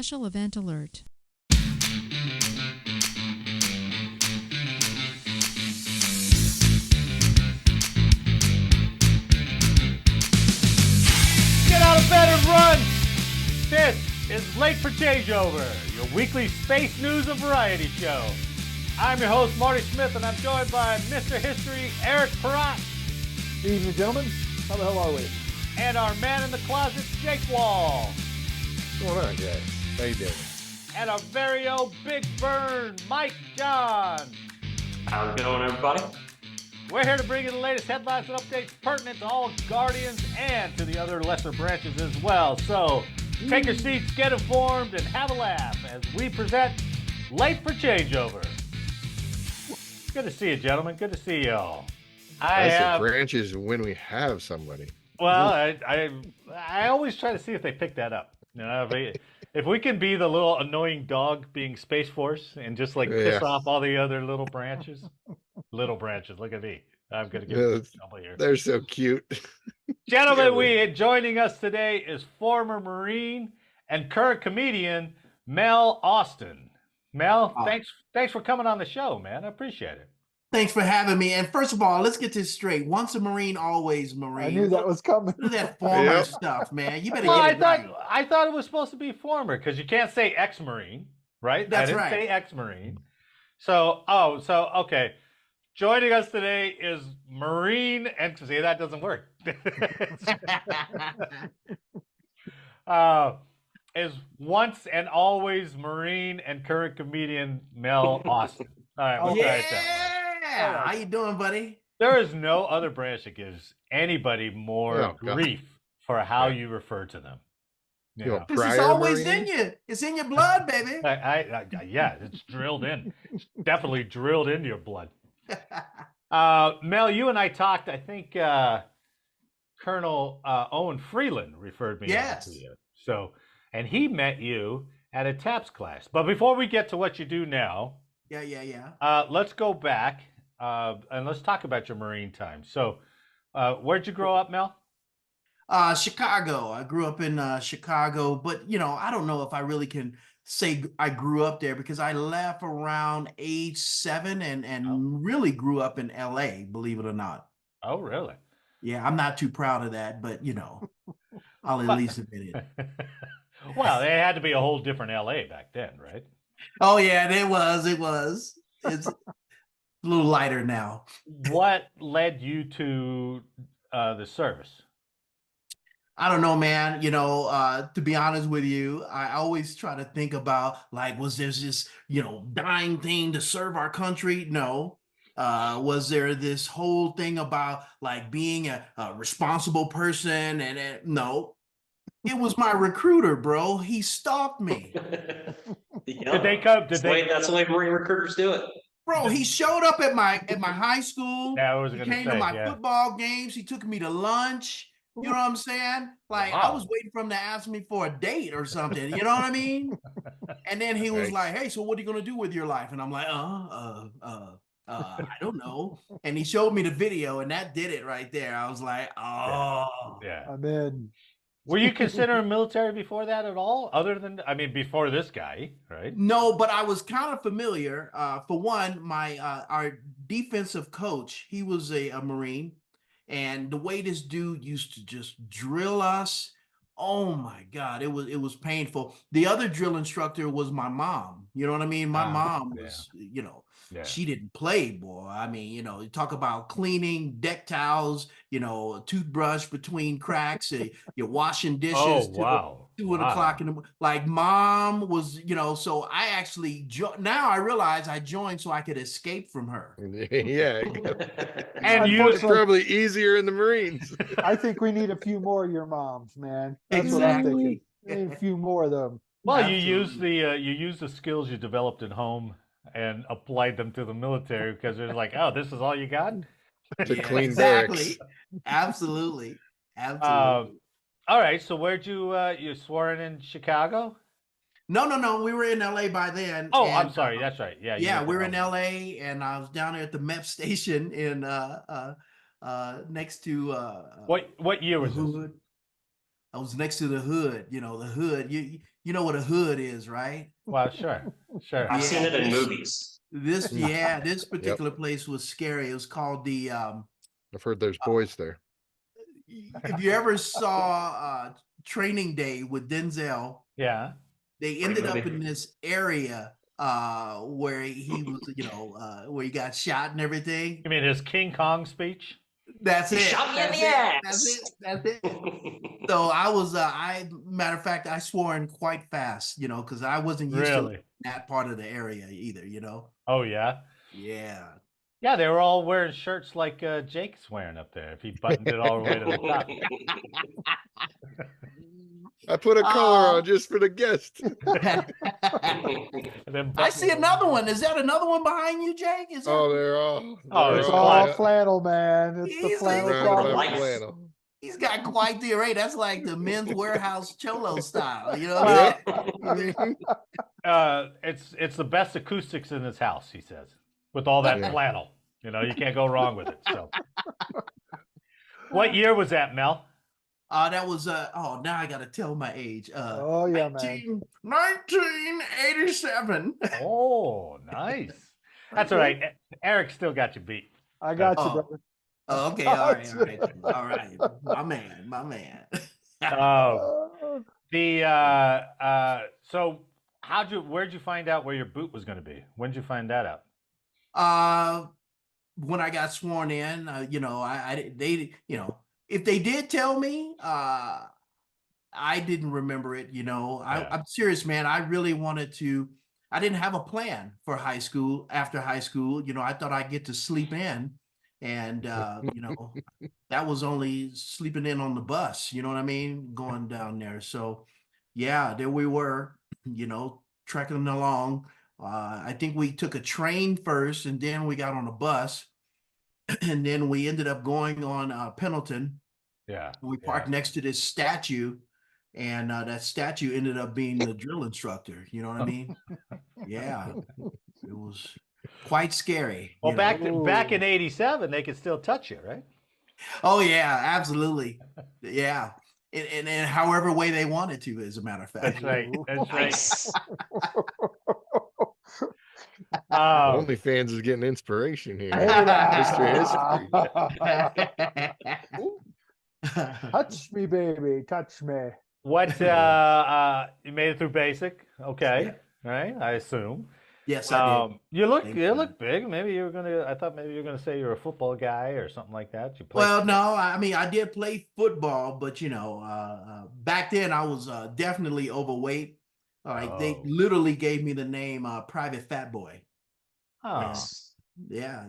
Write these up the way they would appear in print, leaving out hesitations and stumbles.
special event alert. Get out of bed and run! This is Late for Changeover, your weekly space news and variety show. I'm your host, Marty Smith, and I'm joined by Mr. History, Eric Perrott. Good evening, gentlemen. How the hell are we? And our man in the closet, Jake Wall. What's going on, guys? How you doing? And our very own Big Burn, Mike John. How's it going, everybody? We're here to bring you the latest headlines and updates pertinent to all Guardians and to the other lesser branches as well. So take your seats, get informed, and have a laugh as we present Late for Changeover. Good to see you, gentlemen. Good to see you all. Lesser branches when we have somebody. Well, I always try to see if they pick that up. You know, if we can be the little annoying dog being Space Force and just like piss off all the other little branches. Little branches, look at me. I'm going to get in trouble here. They're so cute. Gentlemen, joining us today is former Marine and current comedian Mel Austin. Mel, thanks for coming on the show, man. I appreciate it. Thanks for having me. And first of all, let's get this straight. Once a Marine, always Marine. I knew that was coming. Do that former stuff, man. You better Well, get it right. I thought it was supposed to be former because you can't say ex-Marine, right? That's I didn't right. say ex-Marine. So okay. Joining us today is Marine, and see, that doesn't work. Is once and always Marine and current comedian Mel Austin. All right, we'll try it that way. Yeah. How you doing, buddy? There is no other branch that gives anybody more grief for how you refer to them. You know? This is always in you. It's in your blood, baby. Yeah, it's drilled in. It's definitely drilled into your blood. Mel, you and I talked, I think Colonel Owen Freeland referred me on to you. So, and he met you at a TAPS class. But before we get to what you do now, let's go back and let's talk about your Marine time. So, where'd you grow up, Mel? Chicago. I grew up in Chicago, but I don't know if I really can say I grew up there because I left around age 7 and really grew up in LA, believe it or not. Oh, really? Yeah, I'm not too proud of that, but I'll at least admit it. Well, it had to be a whole different LA back then, right? Oh yeah, it was. It's a little lighter now. What led you to the service? I don't know, man. To be honest with you, I always try to think about was there this, dying thing to serve our country? No. Was there this whole thing about being a responsible person? And no. It was my recruiter, bro. He stalked me. Did they come? That's the way Marine recruiters do it. Bro, he showed up at my high school. Yeah, I was he going to say, came to my football games. He took me to lunch. You know what I'm saying? I was waiting for him to ask me for a date or something. You know what I mean? And then he was like, "Hey, so what are you gonna do with your life?" And I'm like, I don't know. And he showed me the video, and that did it right there. I was like, oh, yeah. I'm in. Were you considering military before that at all? Other than, before this guy, right? No, but I was kind of familiar. For one, our defensive coach, he was a Marine. And the way this dude used to just drill us, oh my God, it was painful. The other drill instructor was my mom. You know what I mean? My mom was, she didn't play, boy. You talk about cleaning deck towels, a toothbrush between cracks, you're washing dishes. Oh, wow. 2 o'clock in the morning. Mom was, so I actually, now I realize I joined so I could escape from her. Yeah. And it's probably easier in the Marines. I think we need a few more of your moms, man. That's what I'm thinking. We need a few more of them. Well, Absolutely. you use the skills you developed at home and applied them to the military because they're like, oh, this is all you got? To clean exactly. barracks. Absolutely. All right, so where'd you swore in Chicago? No. We were in LA by then. Oh, I'm sorry. That's right. Yeah. Yeah, we were in LA, and I was down there at the MEP station in next to what year was this? I was next to the hood. The hood. you know what a hood is, right? Well, sure, sure. I've seen it in this- movies. This this particular place was scary. It was called the I've heard there's boys there. if you ever saw Training Day with Denzel, Yeah. they Great ended up movie. in this area where he was, where he got shot and everything. You mean his King Kong speech? That's He it. shot me in That's the it. ass. That's it. So I was, matter of fact, I swore in quite fast, because I wasn't used to Really? that part of the area either, Oh, yeah. Yeah. Yeah, they were all wearing shirts like Jake's wearing up there. If he buttoned it all the way to the top. I put a collar Oh. on just for the guest. And then I see another one. Is that another one behind you, Jake? Is that Oh, they're all. Oh, they're it's It's all- all yeah. flannel, man. It's the He's flannel like- round closet. up Life. flannel. he's got quite the array. That's like the men's warehouse cholo style, Well, Mhm. it's the best acoustics in his house, he says, with all that Yeah. flannel. You can't go wrong with it. So, what year was that, Mel? That was now I gotta tell my age. Oh yeah, man. 1987. Oh, nice. That's all right. Eric still got you beat. I got you, Oh. brother. Oh, okay, all right. My man. So where'd you find out where your boot was going to be? When did you find that out? When I got sworn in, if they did tell me, I didn't remember it. I'm serious, man. I really wanted to. I didn't have a plan for high school. After high school, I thought I'd get to sleep in, and that was only sleeping in on the bus. You know what I mean? Going down there. So, yeah, there we were. Trekking along. I think we took a train first, and then we got on a bus, and then we ended up going on Pendleton. Yeah. We parked next to this statue, and that statue ended up being the drill instructor. You know what I mean? Yeah, it was quite scary. Well, you know? back in '87, they could still touch you, right? Oh yeah, absolutely. Yeah, and however way they wanted to, as a matter of fact. That's right. That's right. Nice. OnlyFans is getting inspiration here. Hey, History. Touch me, baby. Touch me. What you made it through basic? Okay, right? I assume. Yes, I did. You look Thank you you. look big. Maybe you were gonna. I thought maybe you were gonna say you're a football guy or something like that. You played. Well, no, I mean, I did play football, but back then I was definitely overweight. They Oh. literally gave me the name Private Fat Boy. Oh. Nice. Yeah.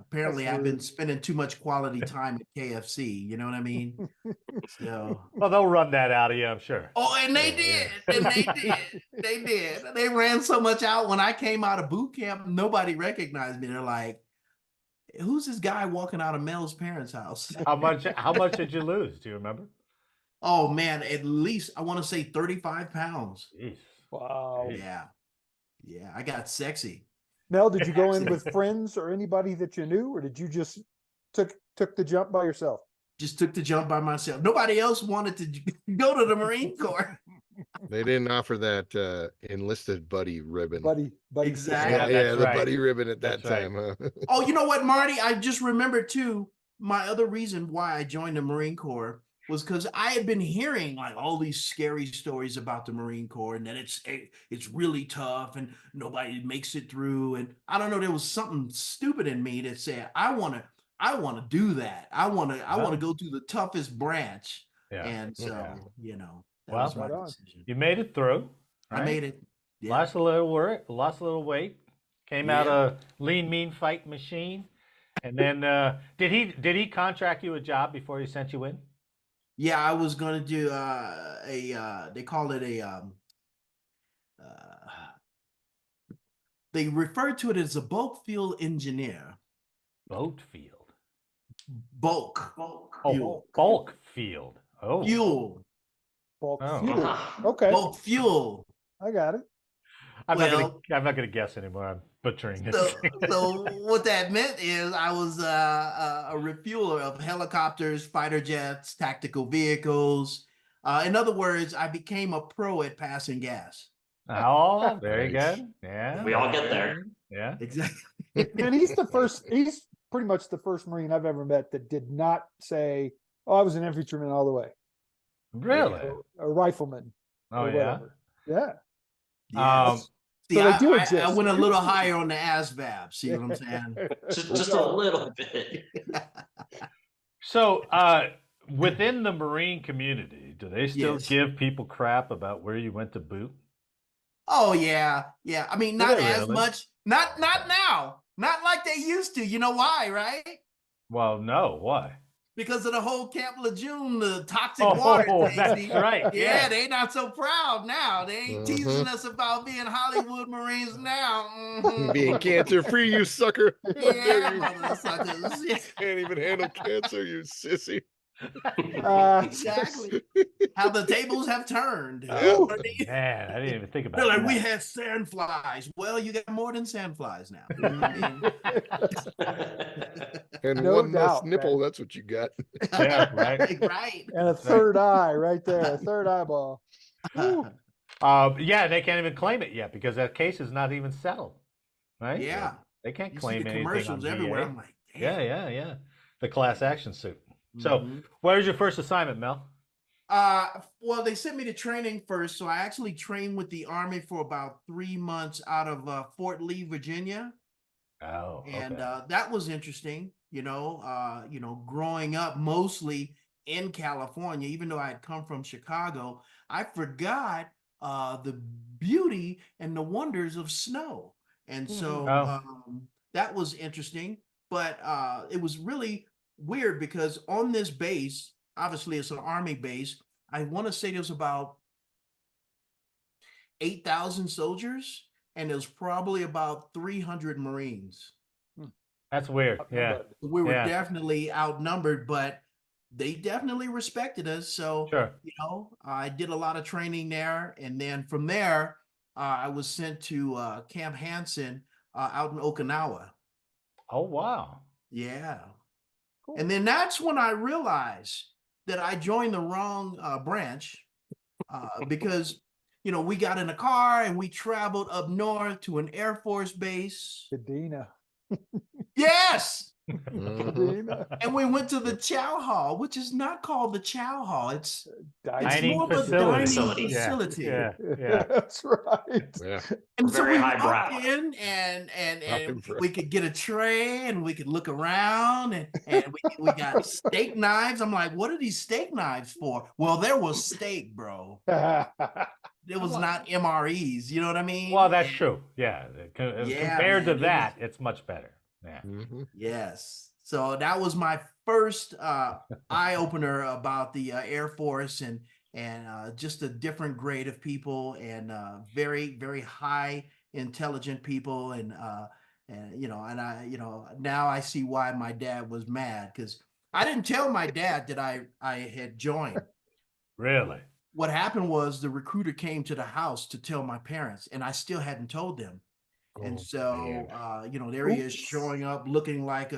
Apparently, I've been spending too much quality time at KFC. You know what I mean? So. Well, they'll run that out of you, I'm sure. Oh, and they Oh, did. yeah. And they did. They did. They ran so much out. When I came out of boot camp, nobody recognized me. They're like, "Who's this guy walking out of Mel's parents' house?" How much did you lose? Do you remember? Oh man, at least I want to say 35 pounds. Jeez. Wow. Yeah. I got sexy. Mel, did you go in with friends or anybody that you knew, or did you just took the jump by yourself? Just took the jump by myself. Nobody else wanted to go to the Marine Corps. They didn't offer that enlisted buddy ribbon. Buddy. Exactly. Yeah, Yeah, that's the right. buddy ribbon at that That's right. time. Huh? Oh, you know what, Marty? I just remembered too. My other reason why I joined the Marine Corps was because I had been hearing like all these scary stories about the Marine Corps and that it's really tough and nobody makes it through. And I don't know, there was something stupid in me that said, I want to do that. I want to go to the toughest branch. Yeah. And so, Yeah. that Well, was my right on. decision. You made it through. I right? made it. Yeah. Lost a little work, lost a little weight, came out Yeah. a lean, mean fight machine. And then did he contract you a job before he sent you in? Yeah, I was going to do they call it they refer to it as a bulk fuel engineer. Boat field. Bulk. Oh, Fuel. bulk field. Oh. Fuel. Bulk Oh. fuel. Okay, Bulk fuel. I got it. I'm Well- not gonna guess anymore. I'm butchering it. So what that meant is I was a refueler of helicopters, fighter jets, tactical vehicles, In other words, I became a pro at passing gas. Oh, very Nice. good. Yeah. We all get there. Yeah. Exactly. And he's pretty much the first Marine I've ever met that did not say, "Oh, I was an infantryman all the way," Really? or a rifleman, Oh, or yeah. whatever. Yeah. Yes. See, So they do I exist. went a little higher on the ASVAB. See what I'm saying? Just a little bit. So, within the Marine community, do they still Yes. give people crap about where you went to boot? Oh yeah, yeah. I mean, not they as really? much. Not now. Not like they used to. You know why, right? Well, no. Why? Because of the whole Camp Lejeune, the toxic Oh, water thing. that's See? right. Yeah, Yeah. they not so proud now. They ain't teasing us about being Hollywood Marines now. Mhm. Being cancer free, you sucker. How dare Yeah, you. mother suckers. Yeah, Can't even handle cancer, you sissy. exactly. How the tables have turned. Oh, I mean, man, I didn't even think about they're like, that. we had sandflies. Well, you got more than sandflies now. I mean, And No one less doubt, nipple, man. that's what you got. Yeah, right. Right. And a third eye right there, a third eyeball. Woo. Yeah, they can't even claim it yet because that case is not even settled, right? Yeah. They can't You see claim the anything on commercials everywhere. VA. I'm like, Yeah, damn. yeah. The class action suit. So, Mhm. where was your first assignment, Mel? Well, they sent me to training first, so I actually trained with the Army for about 3 months out of Fort Lee, Virginia, Oh, and okay. that was interesting. Growing up mostly in California, even though I had come from Chicago, I forgot the beauty and the wonders of snow, and so Oh. that was interesting. But it was really weird because on this base, obviously it's an Army base. I want to say there's about 8,000 soldiers, and there's probably about 300 Marines. That's weird. Yeah. We were Yeah. definitely outnumbered, but they definitely respected us. So, Sure. I did a lot of training there. And then from there, I was sent to Camp Hansen out in Okinawa. Oh, wow. Yeah. Cool. And then that's when I realized that I joined the wrong branch because, we got in a car and we traveled up north to an Air Force base. Kadena. Yes. Mhm. Kadena. And we went to the Chow Hall, which is not called the Chow Hall. It's Dining more of a facility. dining Yeah, facility. Yeah. That's right. Yeah. And so Very we highbrow. walked in and Highbrow. we could get a tray and we could look around and we got steak knives. I'm like, what are these steak knives for? Well, there was steak, bro. It was not MREs. You know what I mean? Well, that's true. Yeah. Compared to man, that, it's much better. Yeah. Mhm. Yes. So that was my first eye opener about the Air Force and just a different grade of people and very, very high intelligent people and now I see why my dad was mad because I didn't tell my dad that I had joined. Really? What happened was the recruiter came to the house to tell my parents and I still hadn't told them. And Oh, so, man. there he is showing up looking like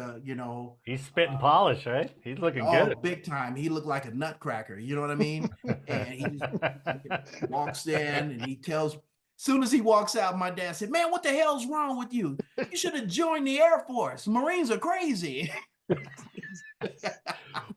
He's spitting polish, right? He's looking good. big time. He looked like a nutcracker. You know what I mean? And he just walks in and he tells, soon as he walks out, my dad said, man, what the hell's wrong with you? You should have joined the Air Force. Marines are crazy.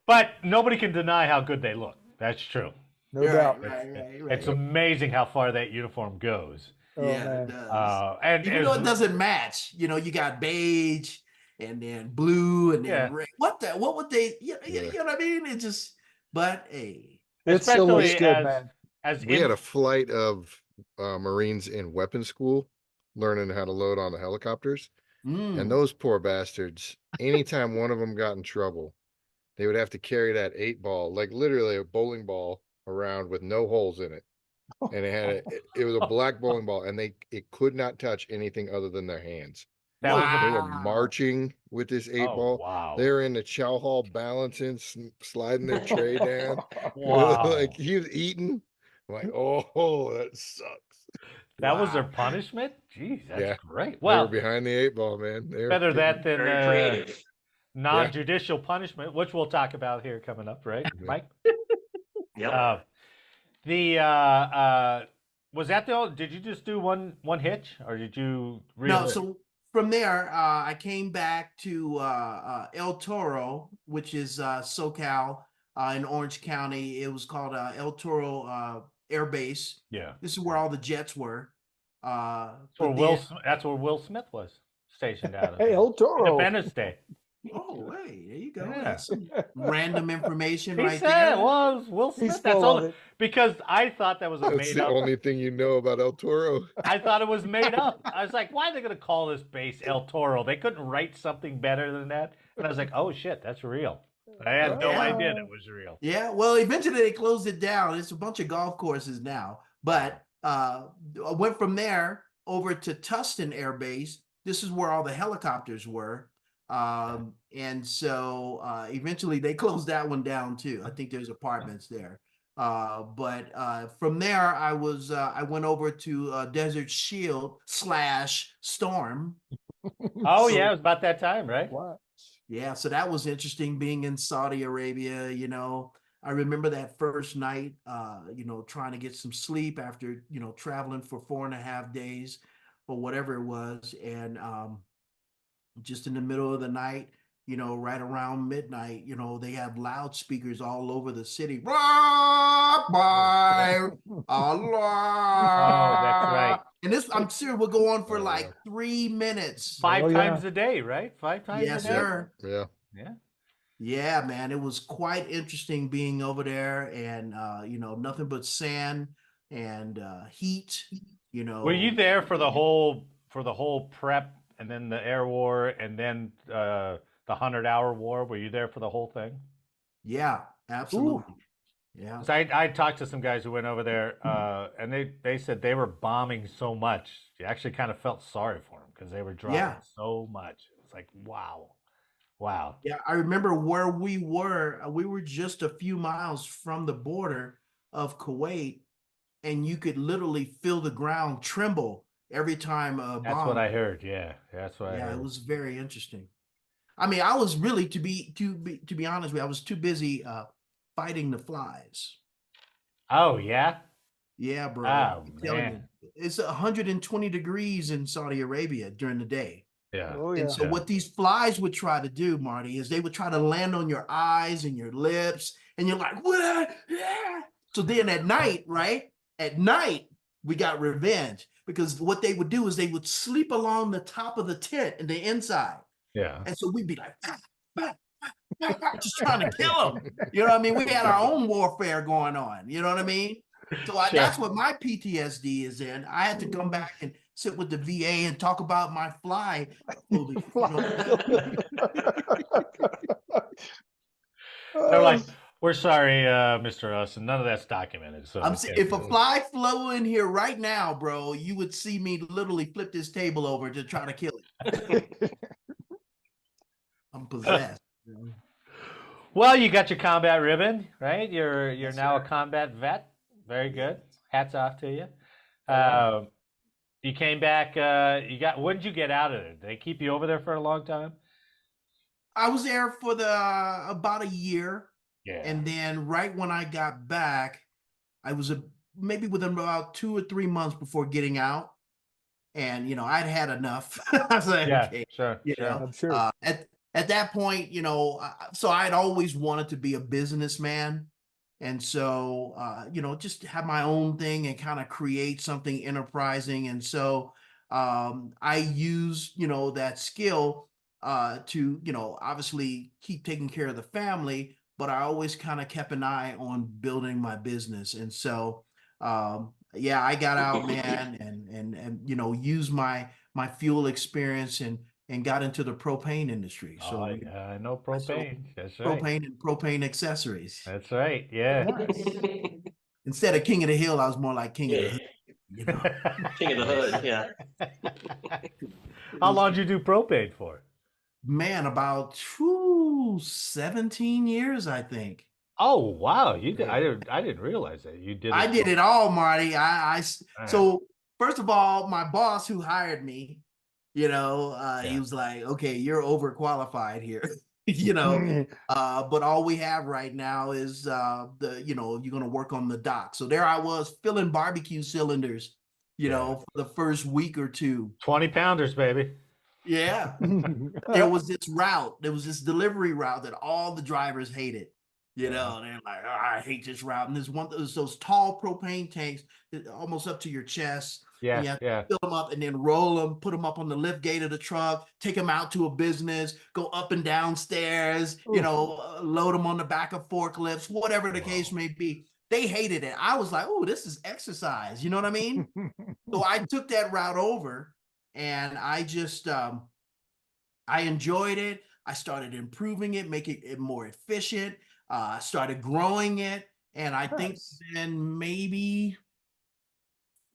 But nobody can deny how good they look. That's true. No doubt. Right. It's amazing how far that uniform goes. Oh, Yeah, man. it does. And Even though it doesn't match, you got beige and then blue and then red. What would they, you know what I mean? It just, but hey. It still looks especially good, man. as We had a flight of Marines in weapons school learning how to load on the helicopters. And those poor bastards, anytime one of them got in trouble, they would have to carry that 8-ball, like literally a bowling ball around with no holes in it. And it was a black bowling ball and it could not touch anything other than their hands. that was They a, were marching with this 8-ball. wow. They were in the chow hall balancing, sliding their tray down. Wow. Like he was eating. I'm like, oh, that sucks. That was their punishment? Jeez, that's great. They Well, were behind the 8-ball, man. They were better that than Very creative. non-judicial punishment, which we'll talk about here coming up, right, Mike? Yep. Was that did you just do one hitch, or did you No, so from there, I came back to El Toro, which is SoCal in Orange County. It was called El Toro Air Base. Yeah. This is where all the jets were. That's where Will Smith was stationed out of. Hey, El Toro. Independence Day. Oh, hey, there you go. Yeah. That's some random information He right said there. it was Will Smith. He's That's full all of it. because I thought that was a That's made the up. only thing you know about El Toro. I thought it was made up. I was like, why are they going to call this base El Toro? They couldn't write something better than that. And I was like, oh shit, that's real. I had no idea that was real. Yeah, well, eventually they closed it down. It's a bunch of golf courses now. But I went from there over to Tustin Air Base. This is where all the helicopters were. And so eventually they closed that one down too. I think there's apartments there. But from there, I went over to Desert Shield / Storm. Oh, yeah, it was about that time, right? What? Yeah, so that was interesting being in Saudi Arabia. I remember that first night, trying to get some sleep after, traveling for 4.5 days or whatever it was. And just in the middle of the night, right around midnight, they have loudspeakers all over the city. Allah. Oh, that's right. And this, I'm sure, will go on for like 3 minutes. Five times a day, right? 5 times Yes, a day? sir. Yeah. Yeah. Yeah, man, it was quite interesting being over there, and nothing but sand and heat. Were you there for the whole prep and then the air war and then the 100-hour war? Were you there for the whole thing? Yeah, absolutely. Ooh. Yeah. 'Cause I talked to some guys who went over there, and they said they were bombing so much. You actually kind of felt sorry for them because they were dropping so much. It's like, wow. Yeah, I remember where we were. We were just a few miles from the border of Kuwait, and you could literally feel the ground tremble every time a bomb. That's what I heard. Yeah, that's what I heard. It was very interesting. I mean, I was really, to be honest with you, I was too busy fighting the flies. Oh yeah. Yeah, bro. Oh, I'm telling you, it's 120 degrees in Saudi Arabia during the day. Yeah. Oh, yeah. And so what these flies would try to do, Marty, is they would try to land on your eyes and your lips, and you're like, what? Yeah. So then at night, right? At night, we got revenge, because what they would do is they would sleep along the top of the tent in the inside. Yeah. And so we'd be like, just trying to kill them. You know what I mean? We had our own warfare going on. You know what I mean? So that's what my PTSD is in. I had to come back and sit with the VA and talk about my fly. They're like, we're sorry, Mr. Austin. None of that's documented. So if a fly flew in here right now, bro, you would see me literally flip this table over to try to kill it. I'm possessed. Well, you got your combat ribbon, right? You're now a combat vet. Very good. Hats off to you. You came back. When did you get out of there? Did they keep you over there for a long time? I was there for about a year. Yeah. And then right when I got back, I was maybe within about 2 or 3 months before getting out. And, I'd had enough. I was like, okay, sure. I'm sure. At that point, so I'd always wanted to be a businessman. And so, just have my own thing and kind of create something enterprising. And so I use, that skill to, obviously keep taking care of the family, but I always kind of kept an eye on building my business. And so, I got out, man, and used my fuel experience and got into the propane industry. So I know propane. That's right. Propane and propane accessories. That's right. Yeah. Instead of King of the Hill, I was more like King of the Hood. King of the Hood, yeah. How long did you do propane for? Man, about 17 years, I think. Oh wow, you did. I didn't realize that you did. I did it all, Marty. So first of all, my boss who hired me, he was like, "Okay, you're overqualified here." but all we have right now is you're going to work on the dock. So there I was filling barbecue cylinders, for the first week or two. 20-pounders, baby. Yeah. There was this delivery route that all the drivers hated. They're like, oh, I hate this route. And there's those tall propane tanks that almost up to your chest. And you have to fill them up and then roll them, put them up on the lift gate of the truck, take them out to a business, go up and down stairs, load them on the back of forklifts, whatever the case may be. They hated it. I was like, oh, this is exercise. You know what I mean? So I took that route over, and I just, I enjoyed it. I started improving it, making it more efficient. Started growing it. And I think in maybe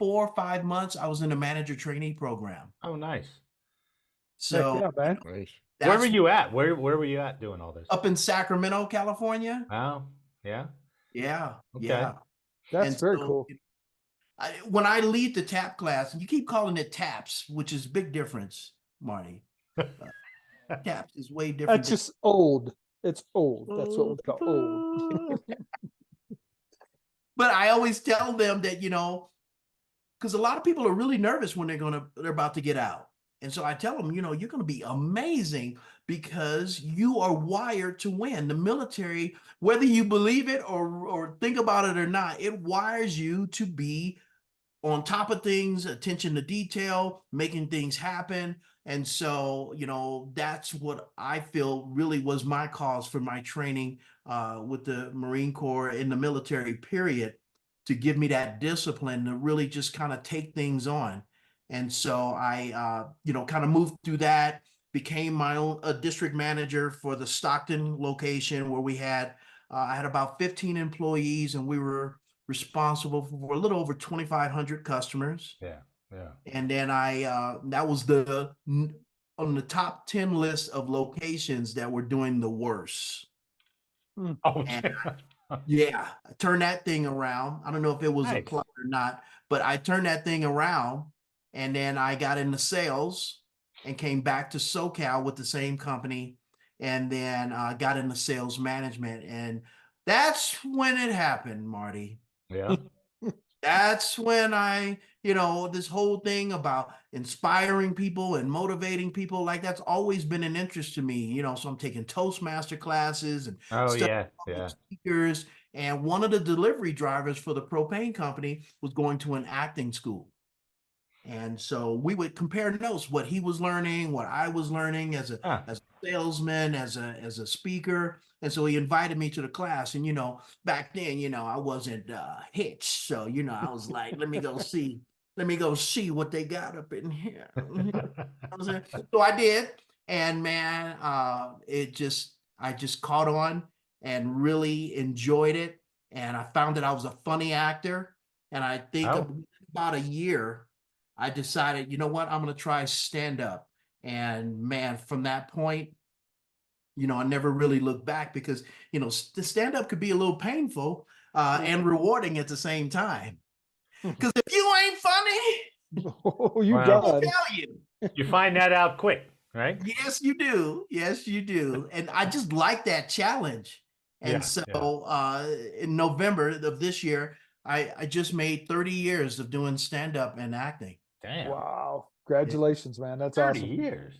4 or 5 months, I was in a manager trainee program. Oh, nice. So, man. Nice. Where were you at? Where were you at doing all this? Up in Sacramento, California. Oh, yeah. Yeah. Okay. Yeah. That's very cool. When I lead the TAP class, and you keep calling it TAPS, which is a big difference, Marty. TAPS is way different. That's just old. It's old. That's what we call old. But I always tell them that, because a lot of people are really nervous when they're about to get out. And so I tell them, you're going to be amazing because you are wired to win. The military, whether you believe it or think about it or not, it wires you to be on top of things, attention to detail, making things happen. And so, that's what I feel really was my cause for my training with the Marine Corps in the military period, to give me that discipline to really just kind of take things on. And so I, kind of moved through that, became my own district manager for the Stockton location, where I had about 15 employees, and we were responsible for a little over 2,500 customers. Yeah. Yeah. And then that was on the top 10 list of locations that were doing the worst. Oh, yeah. I turned that thing around. I don't know if it was a plot or not, but I turned that thing around, and then I got into sales and came back to SoCal with the same company, and then got into sales management. And that's when it happened, Marty. Yeah. That's when this whole thing about inspiring people and motivating people, like that's always been an interest to me, so I'm taking Toastmaster classes and speakers. And one of the delivery drivers for the propane company was going to an acting school. And so we would compare notes, what he was learning, what I was learning as a salesman, as a speaker. And so he invited me to the class. And, back then, I wasn't hitched. So, I was like, let me go see what they got up in here. So I did. And man, I just caught on and really enjoyed it. And I found that I was a funny actor. And I think about a year, I decided, you know what, I'm going to try stand up. And man, from that point, I never really looked back, because, the stand up could be a little painful and rewarding at the same time. Because if you ain't funny, you I'll tell you. You find that out quick, right? Yes, you do. Yes, you do. And I just like that challenge. And in November of this year, I just made 30 years of doing stand up and acting. Damn. Wow. Congratulations, man. That's 30 awesome. years.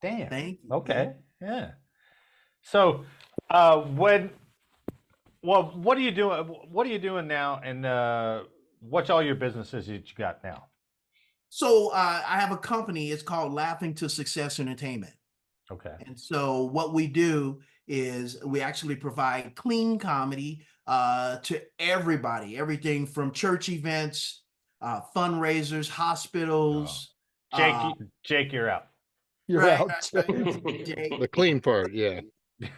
Damn. Thank you. Okay. Yeah. So, what are you doing? What are you doing now? And what's all your businesses that you got now? So, I have a company. It's called Laughing to Success Entertainment. Okay. And so what we do is we actually provide clean comedy to everybody, everything from church events, fundraisers, hospitals. Jake, you're out. You're Right, out. right. Jake. The clean part, yeah.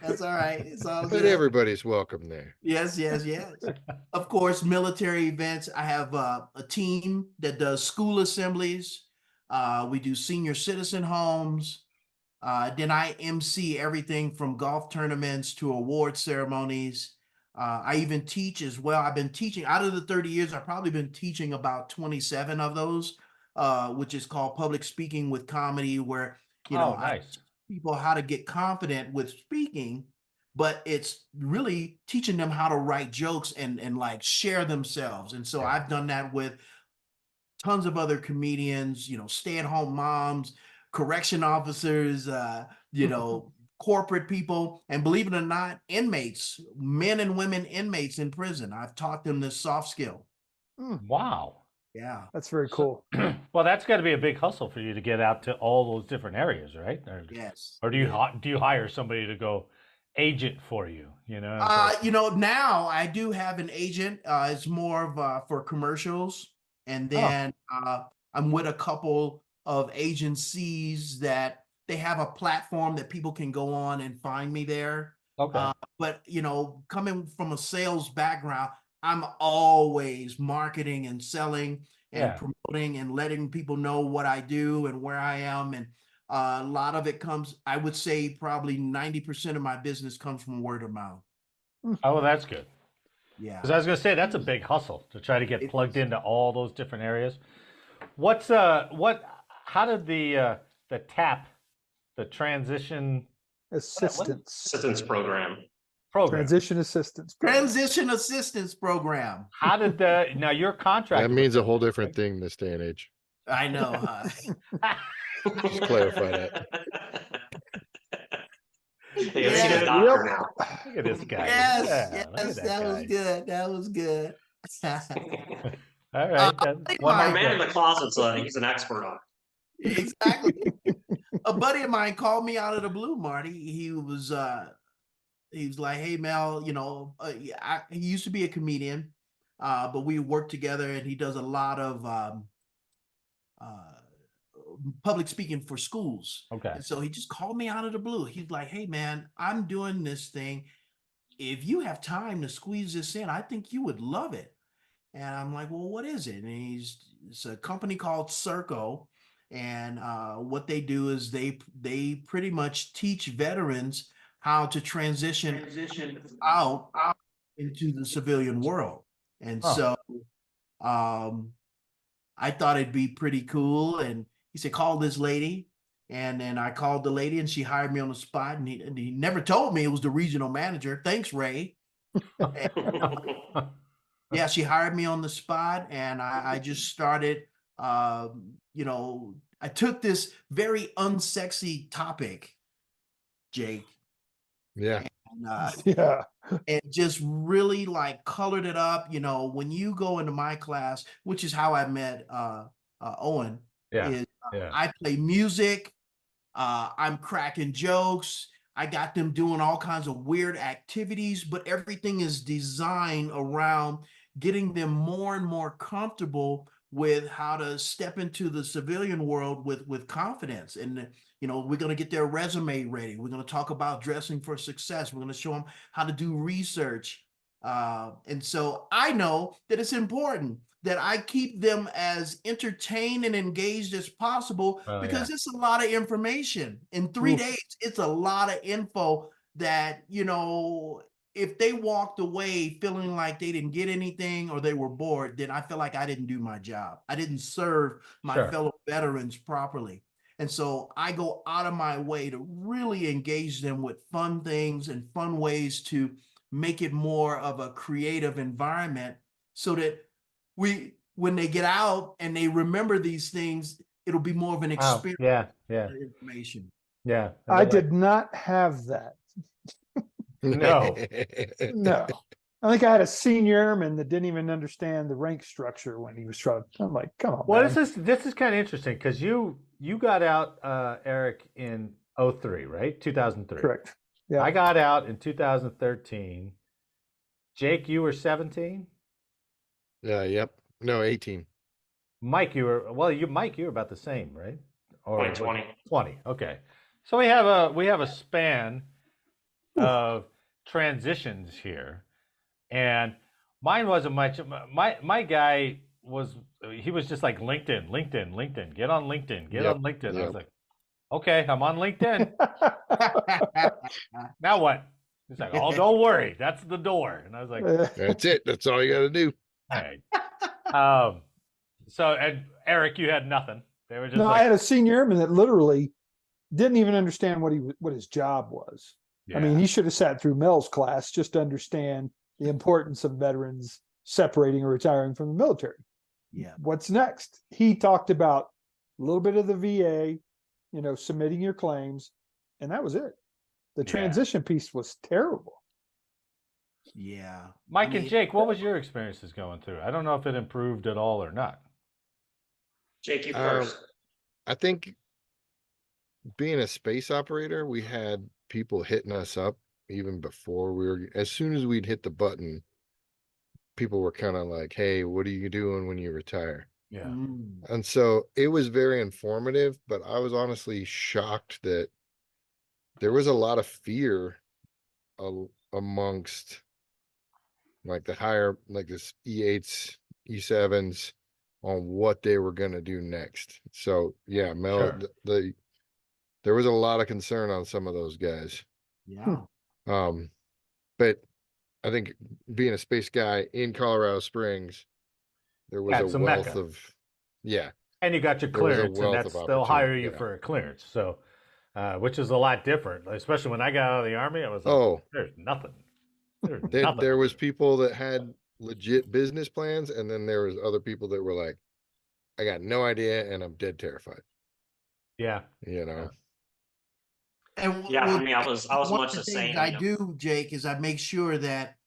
That's all right. It's all But good. everybody's welcome there. Yes. Of course, military events. I have a team that does school assemblies. We do senior citizen homes. Then I MC everything from golf tournaments to award ceremonies. I even teach as well. I've been teaching out of the 30 years. I've probably been teaching about 27 of those, which is called public speaking with comedy, where, Nice. people how to get confident with speaking, but it's really teaching them how to write jokes and like share themselves. And so I've done that with tons of other comedians, stay-at-home moms, correction officers, corporate people, and believe it or not, inmates, men and women inmates in prison. I've taught them this soft skill. Wow. Yeah. That's very cool. Well, that's got to be a big hustle for you to get out to all those different areas, right? Yes. Or do you hire somebody to go agent for you? Now I do have an agent. It's more of for commercials, and then I'm with a couple of agencies that they have a platform that people can go on and find me there. Okay. But coming from a sales background, I'm always marketing and selling and promoting and letting people know what I do and where I am. And a lot of it comes, I would say probably 90% of my business comes from word of mouth. Oh, well, that's good. Yeah. Because I was going to say, that's a big hustle to try to get plugged into all those different areas. How did the transition assistance program. Transition assistance program. How did now your contract? That means a whole different thing this day and age. I know. Just clarify that. He's a doctor now. Look at this guy. Yes, that was good. That was good. All right. Our man in the closet, so he's an expert on it. Exactly. A buddy of mine called me out of the blue, Marty. He was like, "Hey, Mel, he used to be a comedian, but we worked together, and he does a lot of public speaking for schools." Okay. And so he just called me out of the blue. He's like, "Hey, man, I'm doing this thing. If you have time to squeeze this in, I think you would love it." And I'm like, "Well, what is it?" And it's a company called Circo. And what they do is they pretty much teach veterans how to transition out into the civilian world. And so I thought it'd be pretty cool. And he said, "Call this lady." And then I called the lady, and she hired me on the spot. And he never told me it was the regional manager. Thanks, Ray. Yeah, she hired me on the spot, and I just started, I took this very unsexy topic, Jake. Yeah. And just really like colored it up. When you go into my class, which is how I met Owen, I play music. I'm cracking jokes. I got them doing all kinds of weird activities, but everything is designed around getting them more and more comfortable with how to step into the civilian world with confidence. And, we're going to get their resume ready. We're going to talk about dressing for success. We're going to show them how to do research. And so I know that it's important that I keep them as entertained and engaged as possible, because it's a lot of information. In 3 days, it's a lot of info that, if they walked away feeling like they didn't get anything or they were bored, then I feel like I didn't do my job. I didn't serve my fellow veterans properly. And so I go out of my way to really engage them with fun things and fun ways to make it more of a creative environment, so that when they get out and they remember these things, it'll be more of an experience. Information. Yeah. I did not have that. No. I think I had a senior airman that didn't even understand the rank structure when he was trying. I'm like, come on. Well, man. this is kind of interesting, because you got out, Eric, in 2003, right? 2003. Correct. Yeah. I got out in 2013. Jake, you were 17? Yep. No, 18. Mike, you were about the same, right? Or 20. 20. Okay. So we have a span of transitions here. And mine wasn't much. My guy was just like LinkedIn. Get on LinkedIn. Get on LinkedIn. I was like, okay, I'm on LinkedIn. Now what? He's like, oh, don't worry, that's the door. And I was like, that's it. That's all you got to do. All right. So, and Eric, you had nothing. They were just I had a senior airman that literally didn't even understand what his job was. Yeah. I mean, he should have sat through Mel's class just to understand the importance of veterans separating or retiring from the military. Yeah. What's next? He talked about a little bit of the VA, submitting your claims, and that was it. The transition piece was terrible. Yeah. Mike and Jake, what was your experiences going through? I don't know if it improved at all or not. Jake, you first. I think being a space operator, we had people hitting us up even before as soon as we'd hit the button, people were kind of like, hey, what are you doing when you retire? Yeah. And so it was very informative, but I was honestly shocked that there was a lot of fear amongst like the higher, like this E8s, E7s on what they were going to do next. So yeah, Mel, Sure. there was a lot of concern on some of those guys. Yeah. But I think being a space guy in Colorado Springs, there was it's a a wealth mecca. of, yeah. And you got your There was a clearance, and wealth of they'll hire opportunity, you yeah. for a clearance. So, which is a lot different, especially when I got out of the Army. I was like, Oh, there's nothing. There's nothing. there was people that had legit business plans, and then there was other people that were like, I got no idea, and I'm dead terrified. Yeah. And Yeah, for me, I was one much of the the things same. I do, Jake, is I make sure that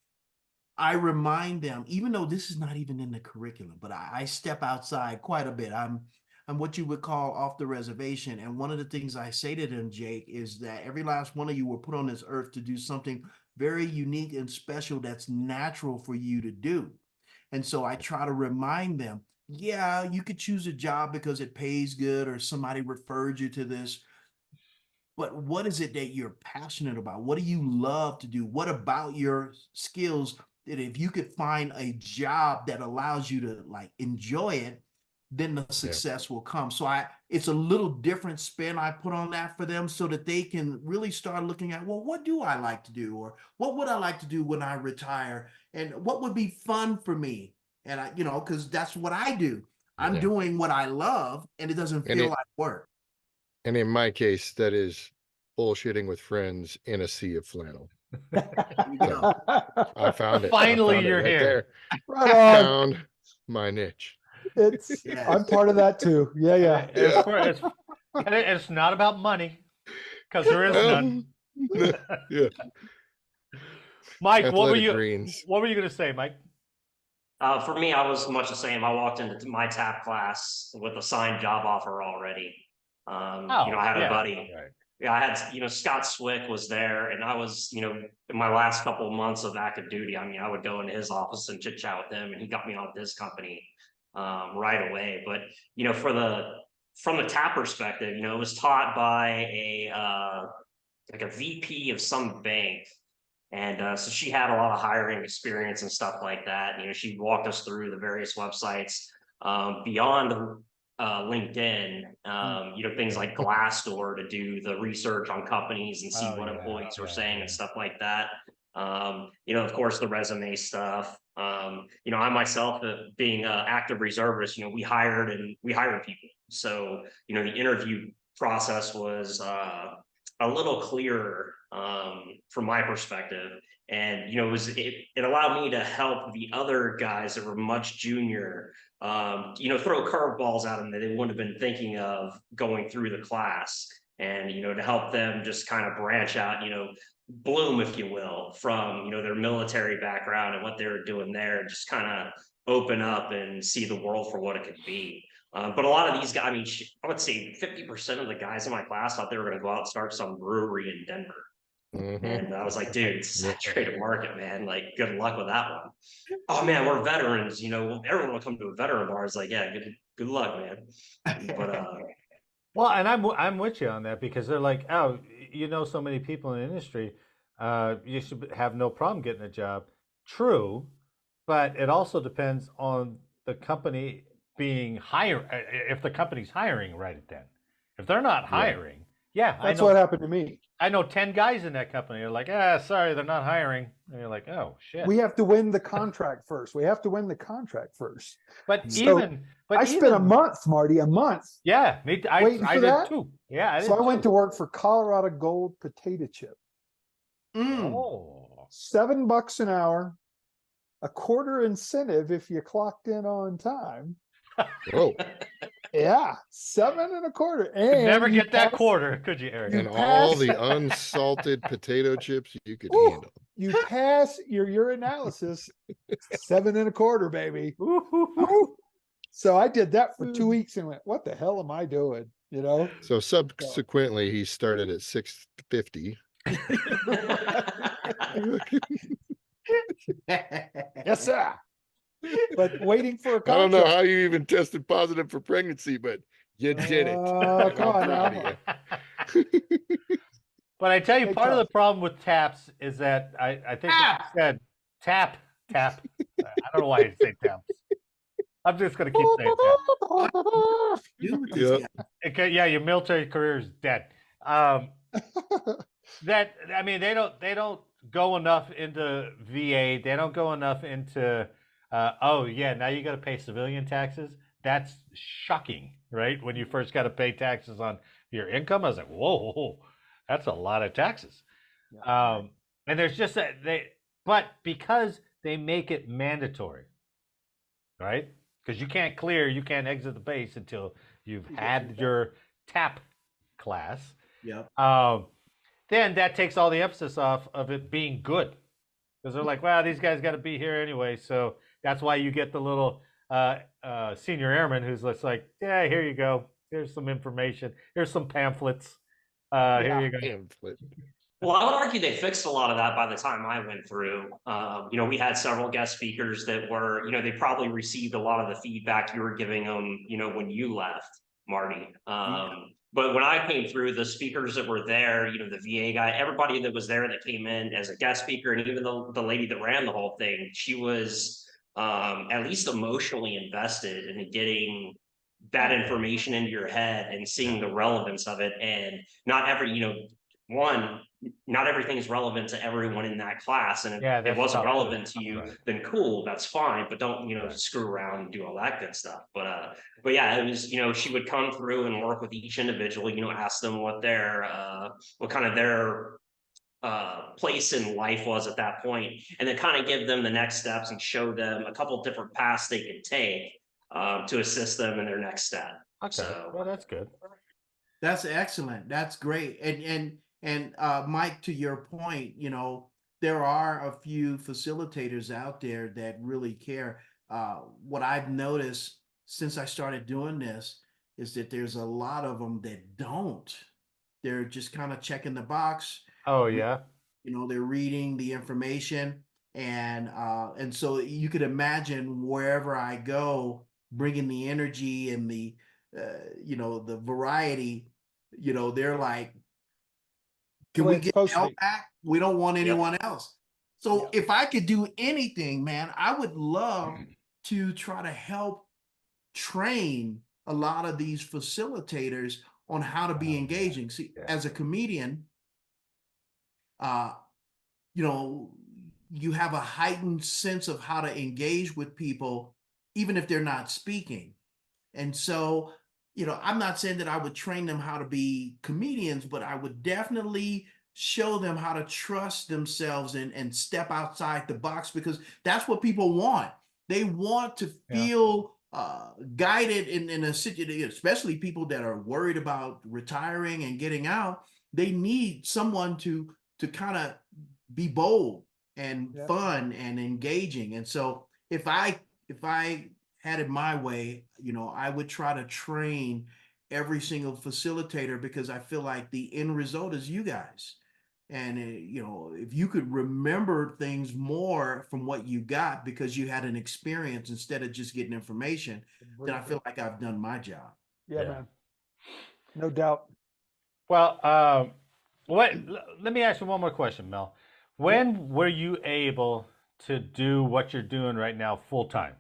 I remind them, even though this is not even in the curriculum, but I step outside quite a bit. I'm what you would call off the reservation. And one of the things I say to them, Jake, is that every last one of you were put on this earth to do something very unique and special that's natural for you to do. And so I try to remind them, yeah, you could choose a job because it pays good or somebody referred you to this. But what is it that you're passionate about? What do you love to do? What about your skills that if you could find a job that allows you to like enjoy it, then the success will come. So it's a little different spin I put on that for them so that they can really start looking at, well, what do I like to do? Or what would I like to do when I retire? And what would be fun for me? And because that's what I do. I'm doing what I love and it doesn't feel like work. And in my case, that is bullshitting with friends in a sea of flannel. So, I found it. Finally, you're right here. There. Right on. Found my niche. I'm part of that too. Yeah. It's not about money because there is none. Yeah. Mike, Athletic what were you going to say, Mike? For me, I was much the same. I walked into my TAP class with a signed job offer already. I had a buddy. Right. Yeah, I had, Scott Swick was there, and I was, in my last couple of months of active duty, I would go into his office and chit chat with him, and he got me on his company right away. But, from the TAP perspective, it was taught by a VP of some bank. And so she had a lot of hiring experience and stuff like that. She walked us through the various websites beyond LinkedIn, things like Glassdoor to do the research on companies and see what employees were saying and stuff like that. Of course, the resume stuff. I myself, being an active reservist, we hired people. So, the interview process was a little clearer from my perspective. And, it allowed me to help the other guys that were much junior, throw curveballs at them that they wouldn't have been thinking of going through the class. And, to help them just kind of branch out, bloom, if you will, from, their military background and what they were doing there, and just kind of open up and see the world for what it could be. But a lot of these guys, I would say 50% of the guys in my class thought they were going to go out and start some brewery in Denver. And I was like, dude, it's a saturated market, man. Like, good luck with that one. Oh man, we're veterans. Everyone will come to a veteran bar. It's like, yeah, good luck, man. But well, and I'm with you on that because they're like, oh, so many people in the industry, you should have no problem getting a job. True, but it also depends on the company being if the company's hiring right then. If they're not hiring, Yeah, That's what happened to me. I know 10 guys in that company. They're like, sorry, they're not hiring. And you're like, oh shit. We have to win the contract first. But So I spent a month, Marty, a month. Yeah, waiting I for did that. too. Yeah, I did So I went too. to work for Colorado Gold Potato Chip. Oh. $7 an hour, a quarter incentive if you clocked in on time. Whoa. Yeah, 7.25. Could And never you get that pass- quarter, could you, Eric? And You all pass- the unsalted potato chips you could Woo! handle. You pass your urinalysis, 7.25, baby. Woo-hoo-hoo. So I did that for 2 weeks and went, what the hell am I doing? You know? So subsequently, he started at 650. Yes, sir. But waiting for a I contract. don't know how you even tested positive for pregnancy, but you did it. Oh, come I'm on proud now. of you. But I tell you, Hey, part of the Chuck. problem with taps is that I think Tap. you said tap. I don't know why I say taps. I'm just gonna keep saying tap. Do with this Yep. guy. Okay, yeah, your military career is dead. That I mean, they don't go enough into VA. They don't go enough into. Oh yeah, now you got to pay civilian taxes. That's shocking, right? When you first got to pay taxes on your income, I was like, whoa, that's a lot of taxes. And there's just but because they make it mandatory, right? Because you can't exit the base until you've had your TAP class. Yep. Then that takes all the emphasis off of it being good. Because they're like, wow, these guys got to be here anyway. So that's why you get the little senior airman who's just like, yeah, here you go. Here's some information. Here's some pamphlets. Here you go. Pamphlet. Well, I would argue they fixed a lot of that by the time I went through. We had several guest speakers that were, they probably received a lot of the feedback you were giving them, when you left, Marty. But when I came through, the speakers that were there, the VA guy, everybody that was there that came in as a guest speaker, and even the lady that ran the whole thing, she was at least emotionally invested in getting that information into your head and seeing the relevance of it. And not everything is relevant to everyone in that class. And if it wasn't relevant to you, then cool, that's fine. But don't, screw around and do all that good stuff. But yeah, it was, she would come through and work with each individual, ask them what kind of their place in life was at that point, and then kind of give them the next steps and show them a couple different paths they could take to assist them in their next step. Okay, So, well, that's good. That's excellent. That's great. And Mike, to your point, there are a few facilitators out there that really care. What I've noticed since I started doing this is that there's a lot of them that don't. They're just kind of checking the box. Oh yeah. They're reading the information, and so you could imagine wherever I go, bringing the energy and the the variety. They're like, can we get help back? We don't want anyone else. So if I could do anything, man, I would love to try to help train a lot of these facilitators on how to be engaging. See, as a comedian, you have a heightened sense of how to engage with people, even if they're not speaking. And so, I'm not saying that I would train them how to be comedians, but I would definitely show them how to trust themselves and step outside the box, because that's what people want. They want to feel guided in a situation, especially people that are worried about retiring and getting out. They need someone to kind of be bold and fun and engaging. And so if I had it my way, I would try to train every single facilitator, because I feel like the end result is you guys. And if you could remember things more from what you got because you had an experience instead of just getting information, then I feel like I've done my job. Yeah, man. No doubt. Well, let me ask you one more question, Mel. When were you able to do what you're doing right now full time?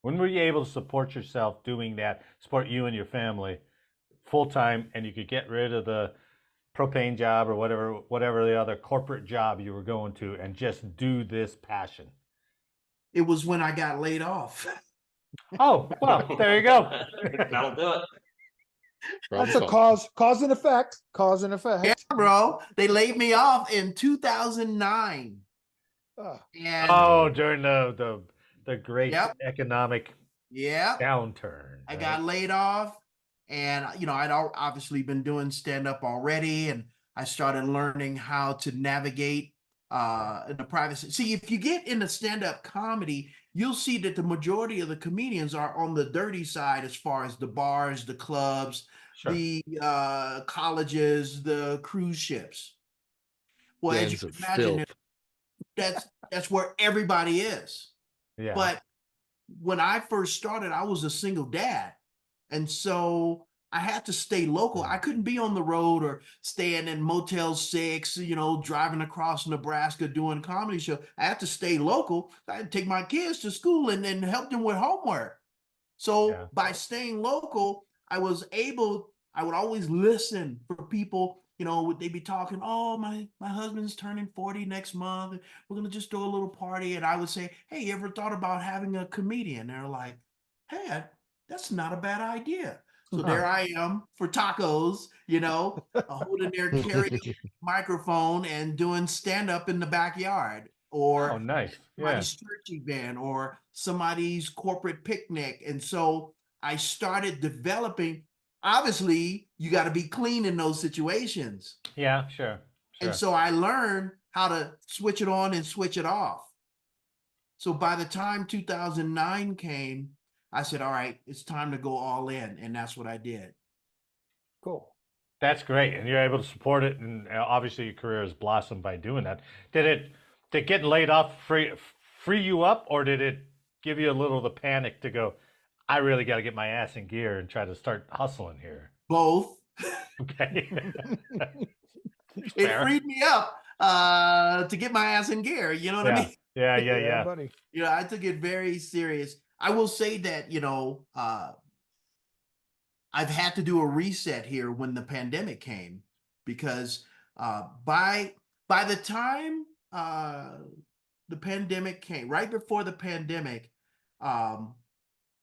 When were you able to support yourself doing that, support you and your family full time, and you could get rid of the propane job or whatever the other corporate job you were going to, and just do this passion? It was when I got laid off. Oh, well, there you go. That'll do it. That's a cause and effect. Cause and effect. Yeah, bro. They laid me off in 2009. And Oh, during the great Yep. economic yeah, downturn. I got laid off, and I'd obviously been doing stand up already, and I started learning how to navigate in the privacy. See, if you get into stand up comedy, you'll see that the majority of the comedians are on the dirty side as far as the bars, the clubs, Sure. the colleges, the cruise ships. Well, as you Dens can of imagine, filth. that's where everybody is. Yeah. But when I first started, I was a single dad. And so I had to stay local. I couldn't be on the road or staying in Motel 6, driving across Nebraska doing comedy show. I had to stay local. I had to take my kids to school and help them with homework. So by staying local, I would always listen for people. They'd be talking, oh, my husband's turning 40 next month. We're going to just throw a little party. And I would say, hey, you ever thought about having a comedian? They're like, hey, that's not a bad idea. So there I am for tacos, holding their karaoke microphone and doing stand up in the backyard, or nice. somebody's church event or somebody's corporate picnic. And so I started developing. Obviously, you got to be clean in those situations. Yeah, sure. And so I learned how to switch it on and switch it off. So by the time 2009 came, I said, all right, it's time to go all in. And that's what I did. Cool. That's great. And you're able to support it. And obviously your career has blossomed by doing that. Did getting laid off free you up, or did it give you a little of the panic to go, I really got to get my ass in gear and try to start hustling here? Both. Okay. It freed me up to get my ass in gear. You know what I mean? Yeah, buddy. I took it very serious. I will say that, I've had to do a reset here when the pandemic came, because by the time the pandemic came, right before the pandemic,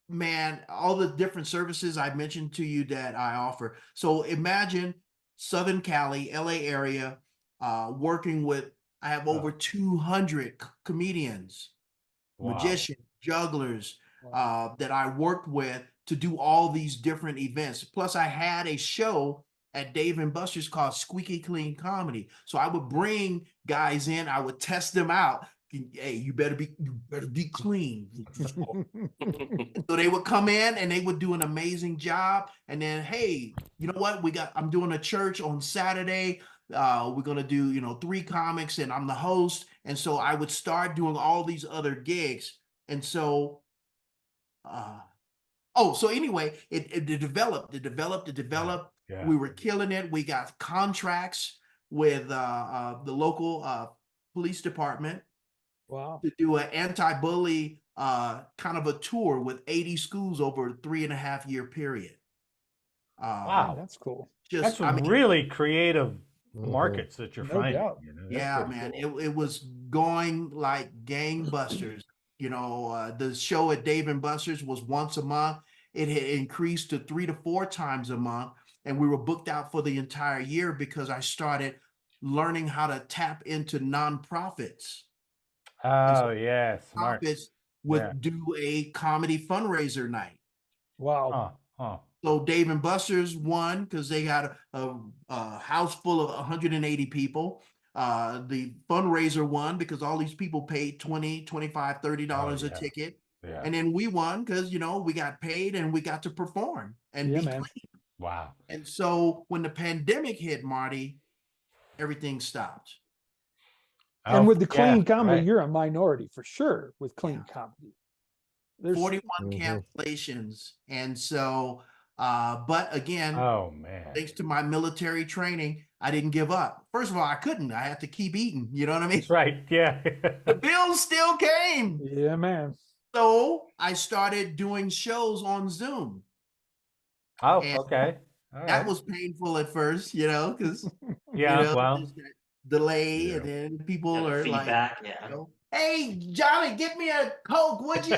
man, all the different services I mentioned to you that I offer. So imagine Southern Cali, LA area, working with, I have over 200 comedians, magicians, jugglers, that I worked with to do all these different events. Plus I had a show at Dave & Buster's called Squeaky Clean Comedy. So I would bring guys in, I would test them out. Hey, you better be clean. So they would come in and they would do an amazing job. And then, hey, you know what? I'm doing a church on Saturday. We're going to do, 3 comics and I'm the host. And so I would start doing all these other gigs. And so, so anyway, it developed. Yeah. We were killing it. We got contracts with the local police department. Wow. To do an anti-bully kind of a tour with 80 schools over a 3.5-year period. Wow, that's cool. That's really creative markets that you're finding. Doubt. Yeah, man, cool. It was going like gangbusters. The show at Dave & Buster's was once a month. It had increased to 3 to 4 times a month, and we were booked out for the entire year because I started learning how to tap into nonprofits. Oh, yeah, smart. Nonprofits would do a comedy fundraiser night. Wow. So Dave & Buster's won because they got a house full of 180 people. The fundraiser won because all these people paid $20, $25, $30 a ticket. Yeah. And then we won because, we got paid and we got to perform and be clean. Wow. And so when the pandemic hit, Marty, everything stopped. And with the clean comedy, you're a minority for sure with clean comedy. There's 41 cancellations. And so, but again, thanks to my military training, I didn't give up. First of all, I couldn't. I had to keep eating. You know what I mean? That's right. Yeah. The bills still came. Yeah, man. So I started doing shows on Zoom. Oh, okay. All That right. was painful at first, because Yeah. Well. there's that delay, Yeah. and then people Yeah, the are like, feedback, yeah. "Hey, Johnny, get me a Coke, would you?"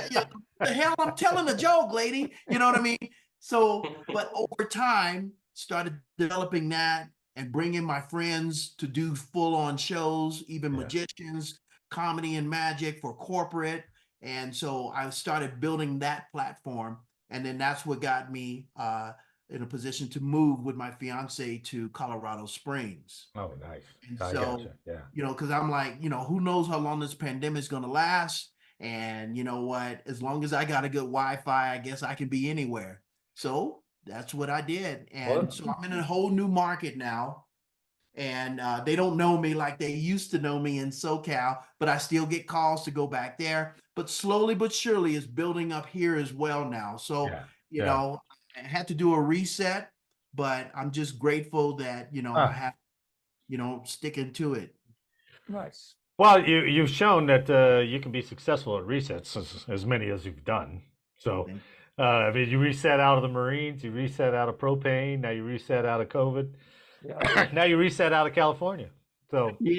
The hell, I'm telling a joke, lady. You know what I mean? So, but over time, started developing that and bringing my friends to do full-on shows, even Yeah. magicians, comedy and magic for corporate. And so I started building that platform, and then that's what got me in a position to move with my fiance to Colorado Springs. Oh, nice. And I so, gotcha. Yeah. because I'm like, who knows how long this pandemic is going to last? And you know what? As long as I got a good Wi-Fi, I guess I can be anywhere. So that's what I did. Well, And so I'm in a whole new market now. And they don't know me like they used to know me in SoCal, but I still get calls to go back there. But slowly but surely it's building up here as well now. So, yeah. you Yeah. know, I had to do a reset, but I'm just grateful that, I have, sticking to it. Nice. Well, you've shown that you can be successful at resets, as many as you've done. So, I mean, you reset out of the Marines, you reset out of propane, now you reset out of COVID, Yeah. now you reset out of California. So, Yeah.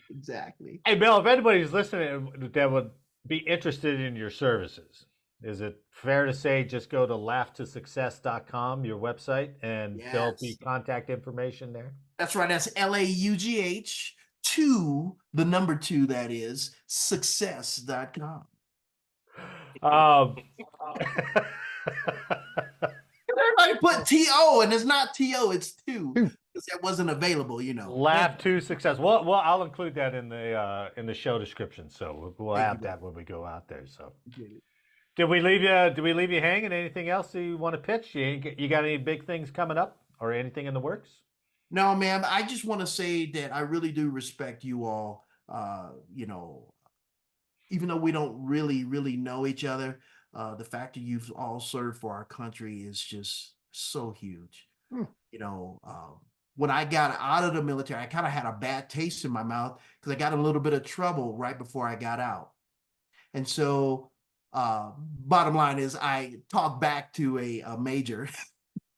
Exactly. hey, Bill, if anybody's listening that would be interested in your services, is it fair to say just go to laughtosuccess.com, your website, and there'll be Yes. contact information there? That's right. That's LAUGH 2, the number 2, that is success.com. Um, Everybody put TO, and it's not TO, it's 2. Two. Because that wasn't available, Laugh to success. Well, I'll include that in the show description, so we'll Thank have you, that when we go out there. So, Get it. did we leave you hanging? Anything else that you want to pitch? You got any big things coming up or anything in the works? No, man, I just want to say that I really do respect you all. Even though we don't really, really know each other, the fact that you've all served for our country is just so huge. Hmm. When I got out of the military, I kind of had a bad taste in my mouth because I got in a little bit of trouble right before I got out. And so, bottom line is, I talked back to a major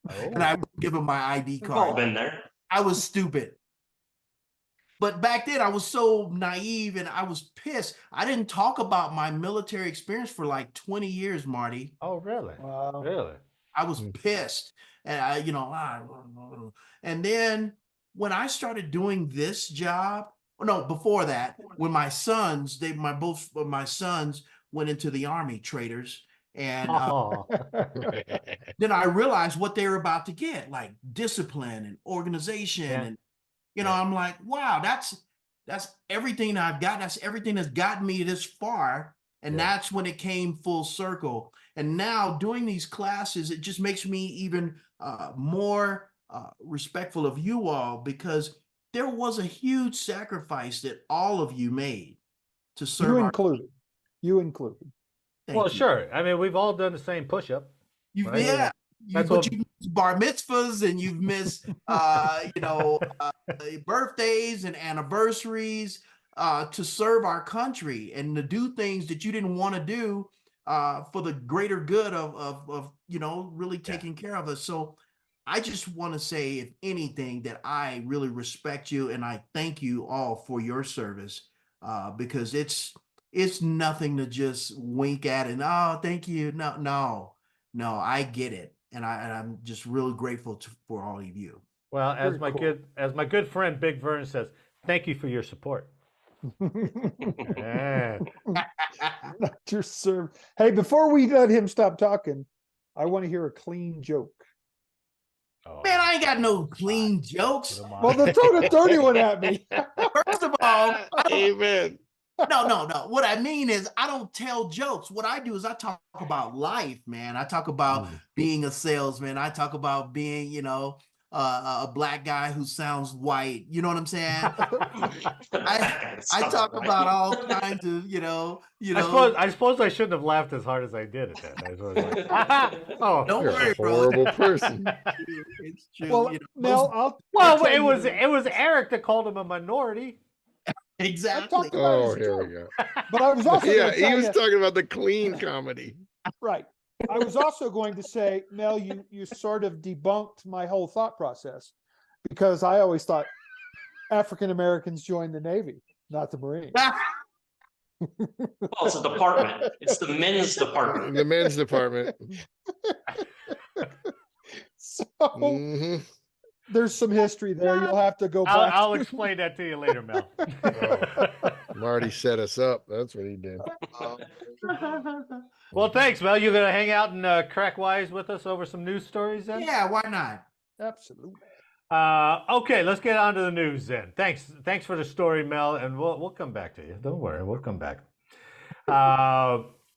and I would give him my ID We've all card. been there. I was stupid. But back then I was so naive and I was pissed. I didn't talk about my military experience for like 20 years, Marty. Oh, really? Wow. Really? I was pissed. And and then when I started doing this job, before that, when my sons, both of my sons went into the Army, traitors. And Oh, then I realized what they were about to get, like discipline and organization. Yeah. And, Yeah. I'm like, wow, that's everything I've got. That's everything that's gotten me this far. And Yeah. that's when it came full circle. And now doing these classes, it just makes me even more respectful of you all, because there was a huge sacrifice that all of you made to serve You our included. You included. Thank Well, you. sure. I mean, we've all done the same push-up. Right. Yeah. That's But what- you've missed bar mitzvahs, and you've missed birthdays and anniversaries to serve our country and to do things that you didn't want to do for the greater good of really taking care of us. So I just want to say, if anything, that I really respect you and I thank you all for your service, because it's nothing to just wink at and, oh, thank you. No, I get it. And I'm just really grateful for all of you. Well, as Very my good friend Big Vern says, thank you for your support. Yeah. Not your serve. Hey, before we let him stop talking, I want to hear a clean joke. Oh, Man, I ain't got no clean jokes. come on. Well, then throw the dirty one at me. First of all, Amen. no. What I mean is, I don't tell jokes. What I do is I talk about life, man. I talk about being a salesman. I talk about being, a black guy who sounds white. You know what I'm saying? I talk about all kinds of, I suppose I shouldn't have laughed as hard as I did at that. I was like, oh, Don't You're worry, a bro. horrible person. It's true. Well, Mel, well, tell it you was that- it was Eric that called him a minority. exactly. talked about Oh, his here we joke. go. But I was also Yeah, going to he tell was you, talking about the clean comedy. right. I was also going to say, Mel, you sort of debunked my whole thought process, because I always thought African Americans joined the Navy, not the Marines. Well, it's a department. It's the men's department. The men's department. So Mhm. there's some history there. You'll have to go back. I'll explain that to you later, Mel. Marty set us up. That's what he did. Well, thanks, Mel. You gonna hang out and crack wise with us over some news stories then? Yeah, why not? Absolutely. Okay, let's get on to the news then. Thanks for the story, Mel, and we'll come back to you. Don't worry, we'll come back.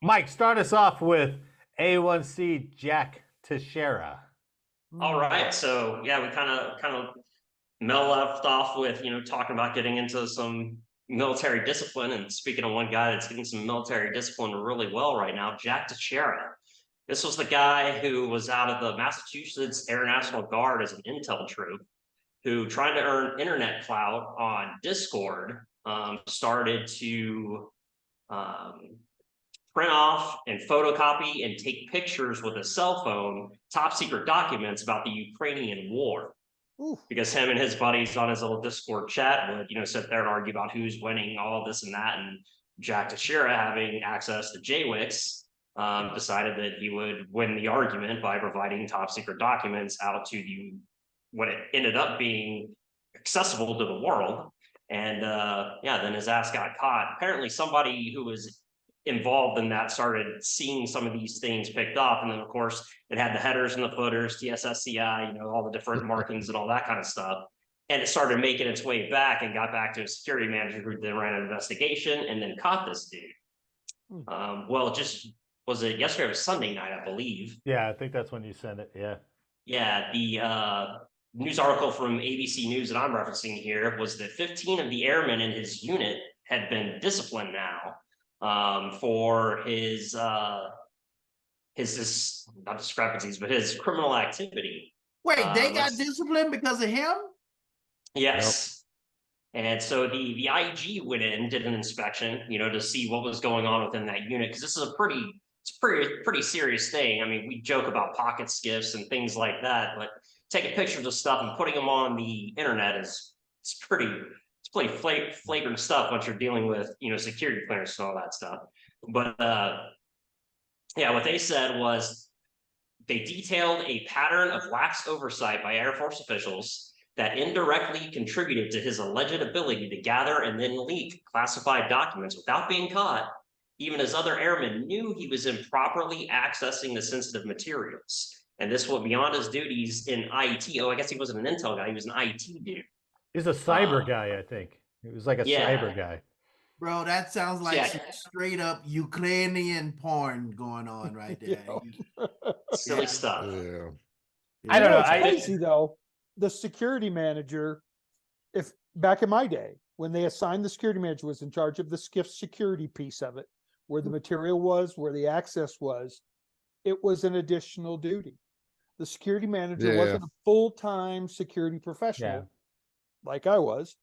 Mike, start us off with A1C Jack Teixeira. All right, so yeah, we kind of Mel left off with talking about getting into some military discipline, and speaking of one guy that's getting some military discipline really well right now, Jack Teixeira. This was the guy who was out of the Massachusetts Air National Guard as an intel troop, who, trying to earn internet clout on Discord, started to print off and photocopy and take pictures with a cell phone, top secret documents about the Ukrainian war. Oof. Because him and his buddies on his little Discord chat would, sit there and argue about who's winning, all this and that. And Jack Teixeira, having access to JWICs, decided that he would win the argument by providing top secret documents out to what it ended up being accessible to the world. And then his ass got caught. Apparently somebody who was involved in that started seeing some of these things picked up, and then of course it had the headers and the footers, TSSCI, all the different markings and all that kind of stuff, and it started making its way back and got back to a security manager who then ran an investigation and then caught this dude. Well, was it yesterday? It was Sunday night, I believe. Yeah, I think that's when you sent it. Yeah, the news article from ABC News that I'm referencing here was that 15 of the airmen in his unit had been disciplined now for his not discrepancies, but his criminal activity. Wait, they got disciplined because of him? Yes. Yep. And so the IG went in, did an inspection, to see what was going on within that unit, because this is a pretty serious thing. I mean, we joke about pocket skiffs and things like that, but taking pictures of stuff and putting them on the internet it's pretty flagrant stuff once you're dealing with security clearance and all that stuff. But what they said was they detailed a pattern of lax oversight by Air Force officials that indirectly contributed to his alleged ability to gather and then leak classified documents without being caught, even as other airmen knew he was improperly accessing the sensitive materials. And this went beyond his duties in IT. Oh, I guess he wasn't an intel guy, he was an IT dude. He's a cyber guy, I think. He was like a cyber guy. Bro, that sounds like some straight up Ukrainian porn going on right there. Silly stuff. Yeah. I don't know. It's crazy though. The security manager, if back in my day, when they assigned the security manager, was in charge of the SCIF security piece of it, where the material was, where the access was, it was an additional duty. The security manager wasn't a full-time security professional like I was,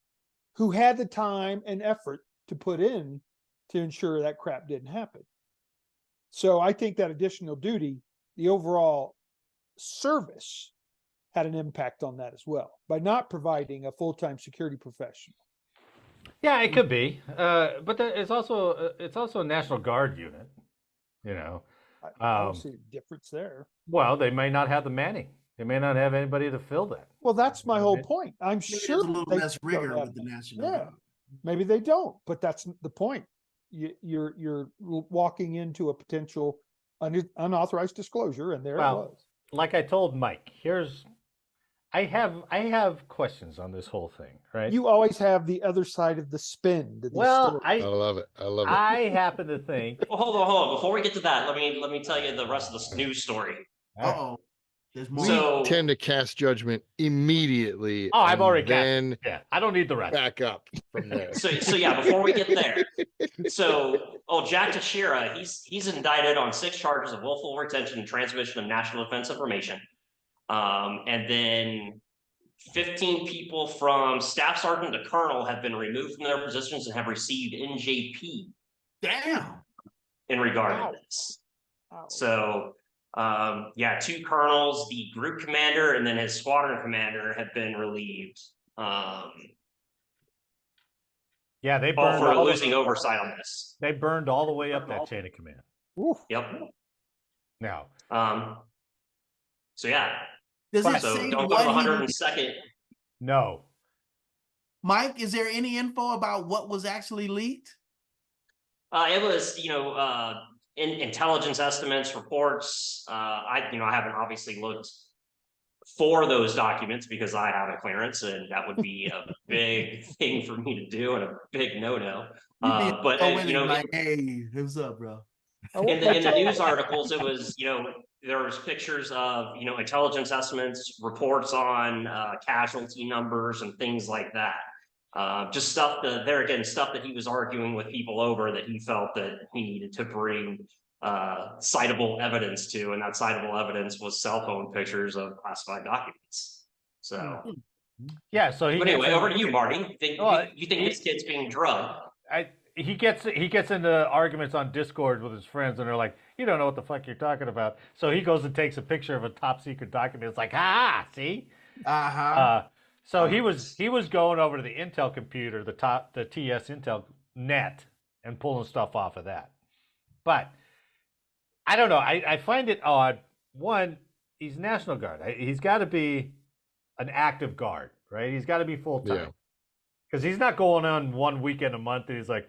who had the time and effort to put in to ensure that crap didn't happen. So I think that additional duty, the overall service, had an impact on that as well by not providing a full-time security professional. Yeah, it could be, but it's also a National Guard unit. I don't see a difference there. Well, they may not have the manning. They may not have anybody to fill that. Well, that's my whole point. I'm sure there's a little less rigor with the National Guard. Maybe they don't, but that's the point. You're walking into a potential unauthorized disclosure, and there it was. Like I told Mike, I have questions on this whole thing, right? You always have the other side of the spin to these stories. I love it. I happen to think. Well, hold on. Before we get to that, let me tell you the rest of the news story. Uh-oh. There's more. We tend to cast judgment immediately. Oh, I've already cast. Yeah, I don't need the rest. Back up from there. So before we get there, Jack Teixeira, he's indicted on 6 charges of willful retention and transmission of national defense information. And then 15 people from staff sergeant to colonel have been removed from their positions and have received NJP. Damn. In regard to this. So Yeah, 2 colonels, the group commander, and then his squadron commander have been relieved. Yeah, they All burned for all losing oversight on this. they burned all the way up that chain of command. Oof. Yep. Now, So yeah. Does it So say don't go to what he 102nd. no. Mike, is there any info about what was actually leaked? It was, intelligence estimates, reports. I haven't obviously looked for those documents because I have a clearance, and that would be a big thing for me to do and a big no-no. But like, hey, what's up, bro? in the news articles, it was, there was pictures of, intelligence estimates, reports on casualty numbers and things like that. Just stuff stuff that he was arguing with people over that he felt that he needed to bring citable evidence to, and that citable evidence was cell phone pictures of classified documents. So Yeah, so he but anyway, over to you, Marty. You think this kid's being drugged? He gets into arguments on Discord with his friends, and they're like, "You don't know what the fuck you're talking about." So he goes and takes a picture of a top secret document. It's like, see. So he was going over to the Intel computer, the TS Intel net, and pulling stuff off of that. But I don't know. I find it odd. One, he's National Guard. He's got to be an active guard, right? He's got to be full time. Because he's not going on one weekend a month and he's like,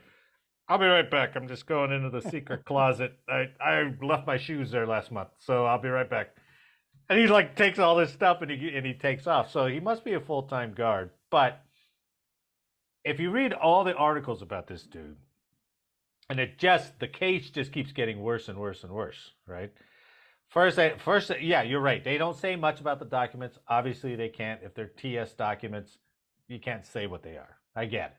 "I'll be right back. I'm just going into the secret closet. I left my shoes there last month, so I'll be right back." And he like takes all this stuff and he takes off. So he must be a full-time guard. But if you read all the articles about this dude, and the case just keeps getting worse and worse and worse, right? First, yeah, you're right. They don't say much about the documents. Obviously, they can't. If they're TS documents, you can't say what they are. I get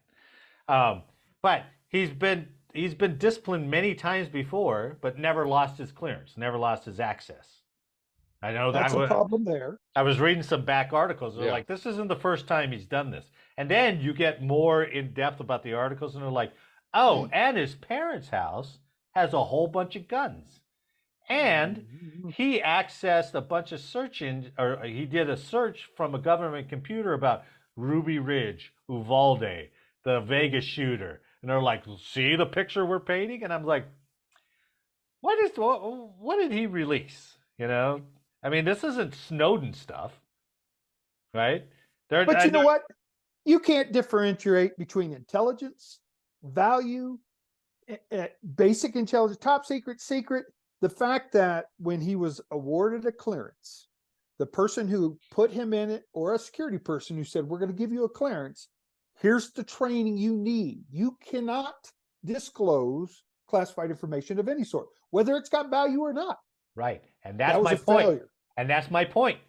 it. But he's been disciplined many times before, but never lost his clearance, never lost his access. I know that's a problem there. I was reading some back articles. They're like, this isn't the first time he's done this. And then you get more in depth about the articles, and they're like, oh, and his parents' house has a whole bunch of guns. And he accessed a bunch of he did a search from a government computer about Ruby Ridge, Uvalde, the Vegas shooter. And they're like, see the picture we're painting? And I'm like, what did he release? I mean, this isn't Snowden stuff, right? But you know what? You can't differentiate between intelligence, value, basic intelligence, top secret, secret. The fact that when he was awarded a clearance, the person who put him in it, or a security person who said, we're going to give you a clearance, here's the training you need. You cannot disclose classified information of any sort, whether it's got value or not. Right. And that's my point. Failure. And that's my point.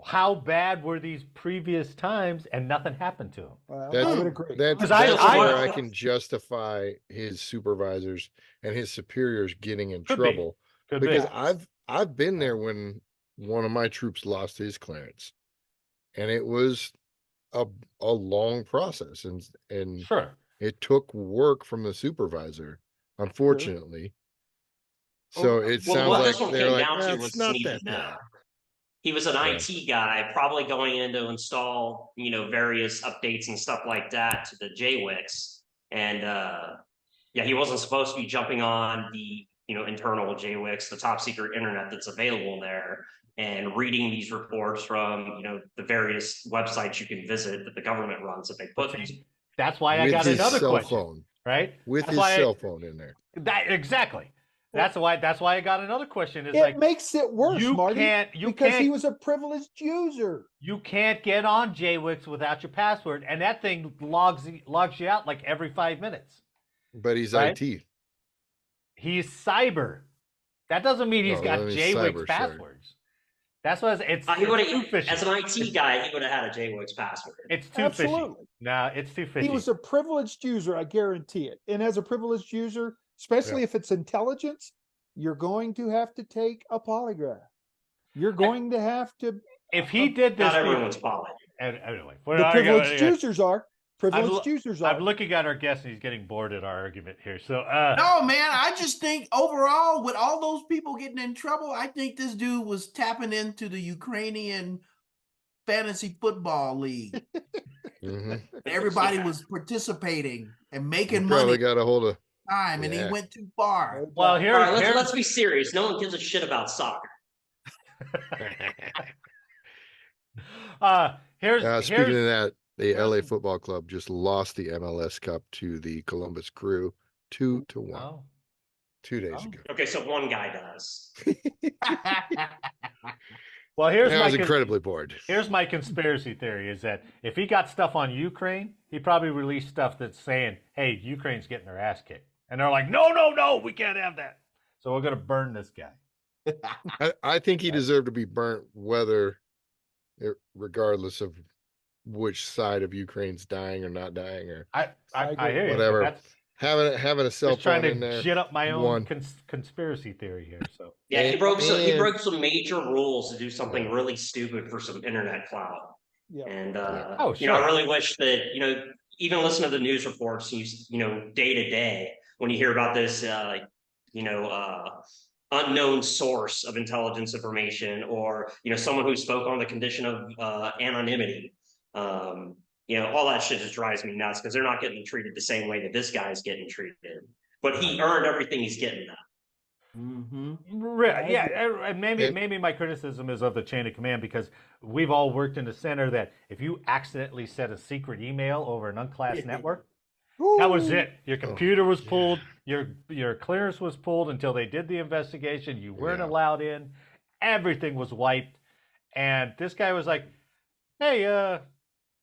How bad were these previous times and nothing happened to him? Well, I would agree. That's where I can justify his supervisors and his superiors getting in trouble. Because I've been there when one of my troops lost his clearance. And it was a long process. And sure, it took work from the supervisor, unfortunately. So it sounds like they're like, it's not that bad. He was an IT guy, probably going in to install, various updates and stuff like that to the JWICs. And he wasn't supposed to be jumping on the, internal JWICs, the top secret internet that's available there, and reading these reports from, the various websites you can visit that the government runs that they put these. That's why I got another question, phone, right? With his cell phone in there. Exactly. That's why I got another question. It makes it worse, Marty, because he was a privileged user. You can't get on JWICs without your password, and that thing logs you out like every 5 minutes. But he's IT. He's cyber. That doesn't mean he's got JWICs passwords. That's what it's too fishy. As an IT guy, he would have had a JWICs password. It's too fishy. No, it's too fishy. He was a privileged user, I guarantee it. And as a privileged user, especially if it's intelligence, you're going to have to take a polygraph. You're going to have to. If he did this, not everyone's poly. Anyway, the privileged users are. Privileged users are. I'm looking at our guest and he's getting bored at our argument here. So No, man, I just think overall, with all those people getting in trouble, I think this dude was tapping into the Ukrainian fantasy football league. Everybody was participating and making Probably money got a hold of. time, and he went too far. well, All right, let's be serious. No one gives a shit about soccer. Speaking of that, the LA Football Club just lost the MLS Cup to the Columbus Crew 2-1 Oh. 2 days ago. Okay, so one guy does. Well, I was incredibly bored. Here's my conspiracy theory: is that if he got stuff on Ukraine, he probably released stuff that's saying, "Hey, Ukraine's getting their ass kicked," and they're like, "No, we can't have that. So we're gonna burn this guy." I think he deserved to be burnt, regardless of which side of Ukraine's dying or not dying, or I hear you. whatever. That's Having a cell just trying phone in to there. gin up my own conspiracy theory here. So Yeah, he broke some major rules to do something really stupid for some internet clout. Yeah. And sure. I really wish that even listen to the news reports. Day to day when you hear about this, unknown source of intelligence information, or someone who spoke on the condition of anonymity. All that shit just drives me nuts because they're not getting treated the same way that this guy's getting treated. But he earned everything he's getting now. Yeah, and maybe my criticism is of the chain of command, because we've all worked in the center that if you accidentally sent a secret email over an unclassed network, that was it. Your computer was pulled, your clearance was pulled until they did the investigation. You weren't allowed in. Everything was wiped. And this guy was like, "Hey,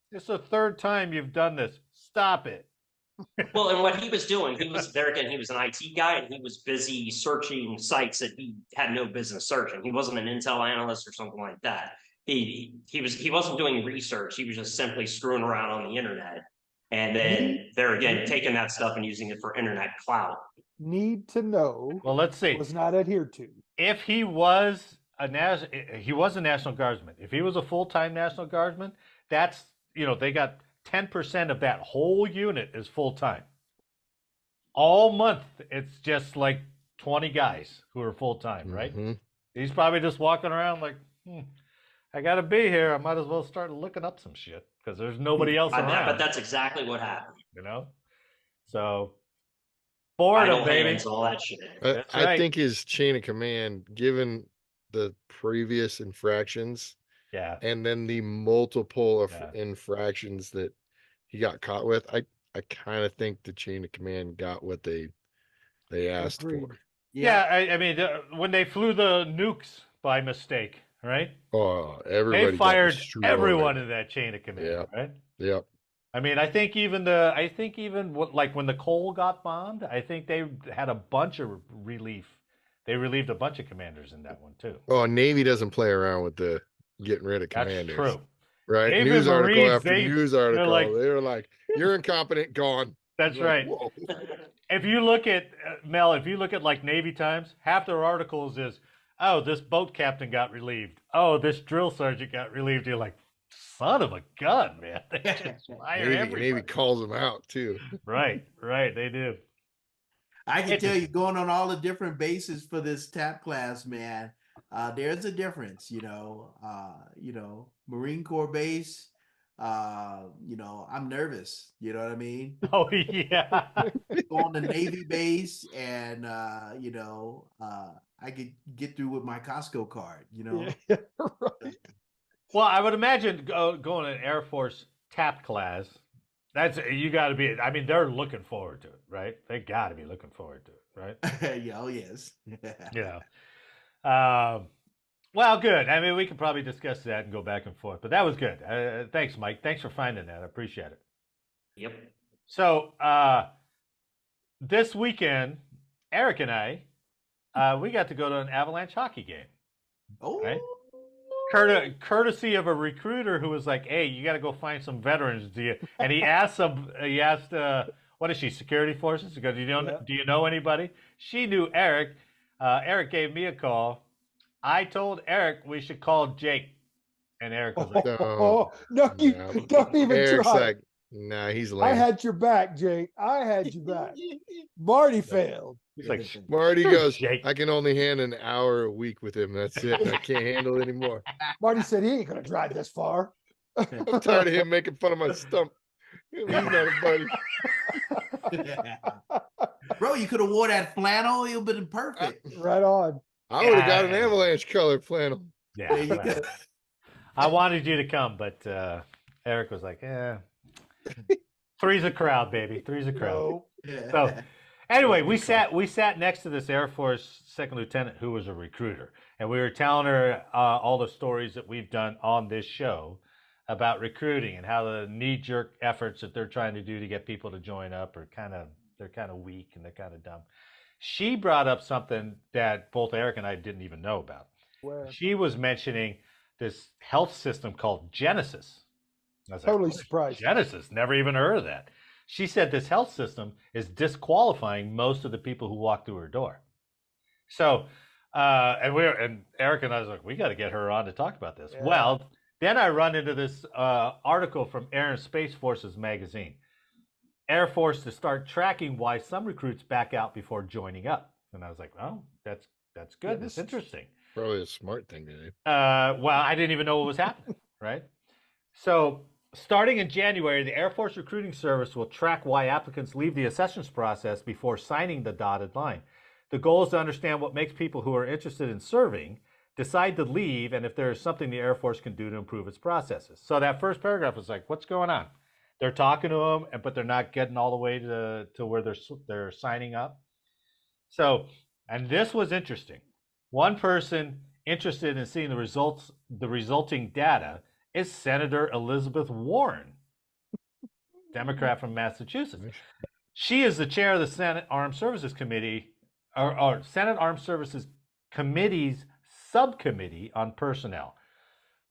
it's the third time you've done this. Stop it." Well, and what he was doing, he was an IT guy, and he was busy searching sites that he had no business searching. He wasn't an intel analyst or something like that. He wasn't doing research. He was just simply screwing around on the internet. And then they're again taking that stuff and using it for internet clout. Need to know. Well, let's see. Was not adhered to. If he was a National Guardsman, if he was a full-time National Guardsman, that's they got 10% of that whole unit is full-time. All month, it's just like 20 guys who are full-time, right? He's probably just walking around like, I got to be here. I might as well start looking up some shit because there's nobody else around. But that's exactly what happened. So, boredom, baby. All that shit. I think his chain of command, given the previous infractions, and then the multiple of infractions that he got caught with, I kind of think the chain of command got what they asked for. Yeah, I mean, when they flew the nukes by mistake, right? Oh, everybody they fired everyone in that chain of command, right? Yep. I mean, I think even like when the coal got bombed, I think they had a bunch of relief. They relieved a bunch of commanders in that one too. Oh, Navy doesn't play around with the getting rid of commanders. That's true. Right? Even news Marines, article after news article. They were like, "You're incompetent, gone." That's right. If you look at Mel, if you look at like Navy Times, half their articles is, "Oh, this boat captain got relieved. Oh, this drill sergeant got relieved." You're like, son of a gun, man. They just fire Navy calls them out too. Right, they do. I can tell you, going on all the different bases for this TAP class, man, there's a difference, Marine Corps base, I'm nervous, you know what I mean? Oh, yeah. On the Navy base, and, I could get through with my Costco card, Yeah, right. Well, I would imagine going to an Air Force TAP class, you got to be, I mean, they're looking forward to it, right? They got to be looking forward to it, right? Yeah, oh, yes. Well, good. I mean, we could probably discuss that and go back and forth, but that was good. Thanks, Mike. Thanks for finding that. I appreciate it. Yep. So this weekend, Eric and I, we got to go to an Avalanche hockey game. Oh, right? Courtesy of a recruiter who was like, "Hey, you got to go find some veterans, do you?" And he asked what is she, security forces? He goes, do you know anybody? She knew Eric. Eric gave me a call. I told Eric we should call Jake, and Eric was like, "No, you don't even Eric's try." like, Nah, he's I lame. had your back, Jake. I had your back. Marty failed. He's like, Marty Sure, goes, Jake. I can only handle an hour a week with him. That's it. I can't handle it anymore. Marty said he ain't gonna drive this far. I'm tired of him making fun of my stump. He's not a buddy. Bro, you could have wore that flannel. It would have been perfect. Right on. I would have got an Yeah. avalanche color flannel. Yeah, There you well, go. I wanted you to come, but Eric was like, three's a crowd, baby. Three's a crowd. No. So anyway, we sat next to this Air Force second lieutenant who was a recruiter, and we were telling her all the stories that we've done on this show about recruiting and how the knee-jerk efforts that they're trying to do to get people to join up are they're kind of weak and they're kind of dumb. She brought up something that both Eric and I didn't even know about. Where? She was mentioning this health system called Genesis. I was Totally "What is surprised. Genesis, never even heard of that. She said this health system is disqualifying most of the people who walk through her door. So, and Eric and I was like, we got to get her on to talk about this. Yeah. Well, then I run into this article from Air and Space Forces magazine. Air Force to start tracking why some recruits back out before joining up. And I was like, oh, that's good. That's interesting. Probably a smart thing to do. Well, I didn't even know what was happening, right? So starting in January, the Air Force Recruiting Service will track why applicants leave the accessions process before signing the dotted line. The goal is to understand what makes people who are interested in serving decide to leave, and if there is something the Air Force can do to improve its processes. So that first paragraph was like, what's going on? They're talking to them, but they're not getting all the way to where they're signing up. So, and this was interesting. One person interested in seeing the resulting data is Senator Elizabeth Warren, Democrat from Massachusetts. She is the chair of the Senate Armed Services Committee, or Senate Armed Services Committee's subcommittee on personnel.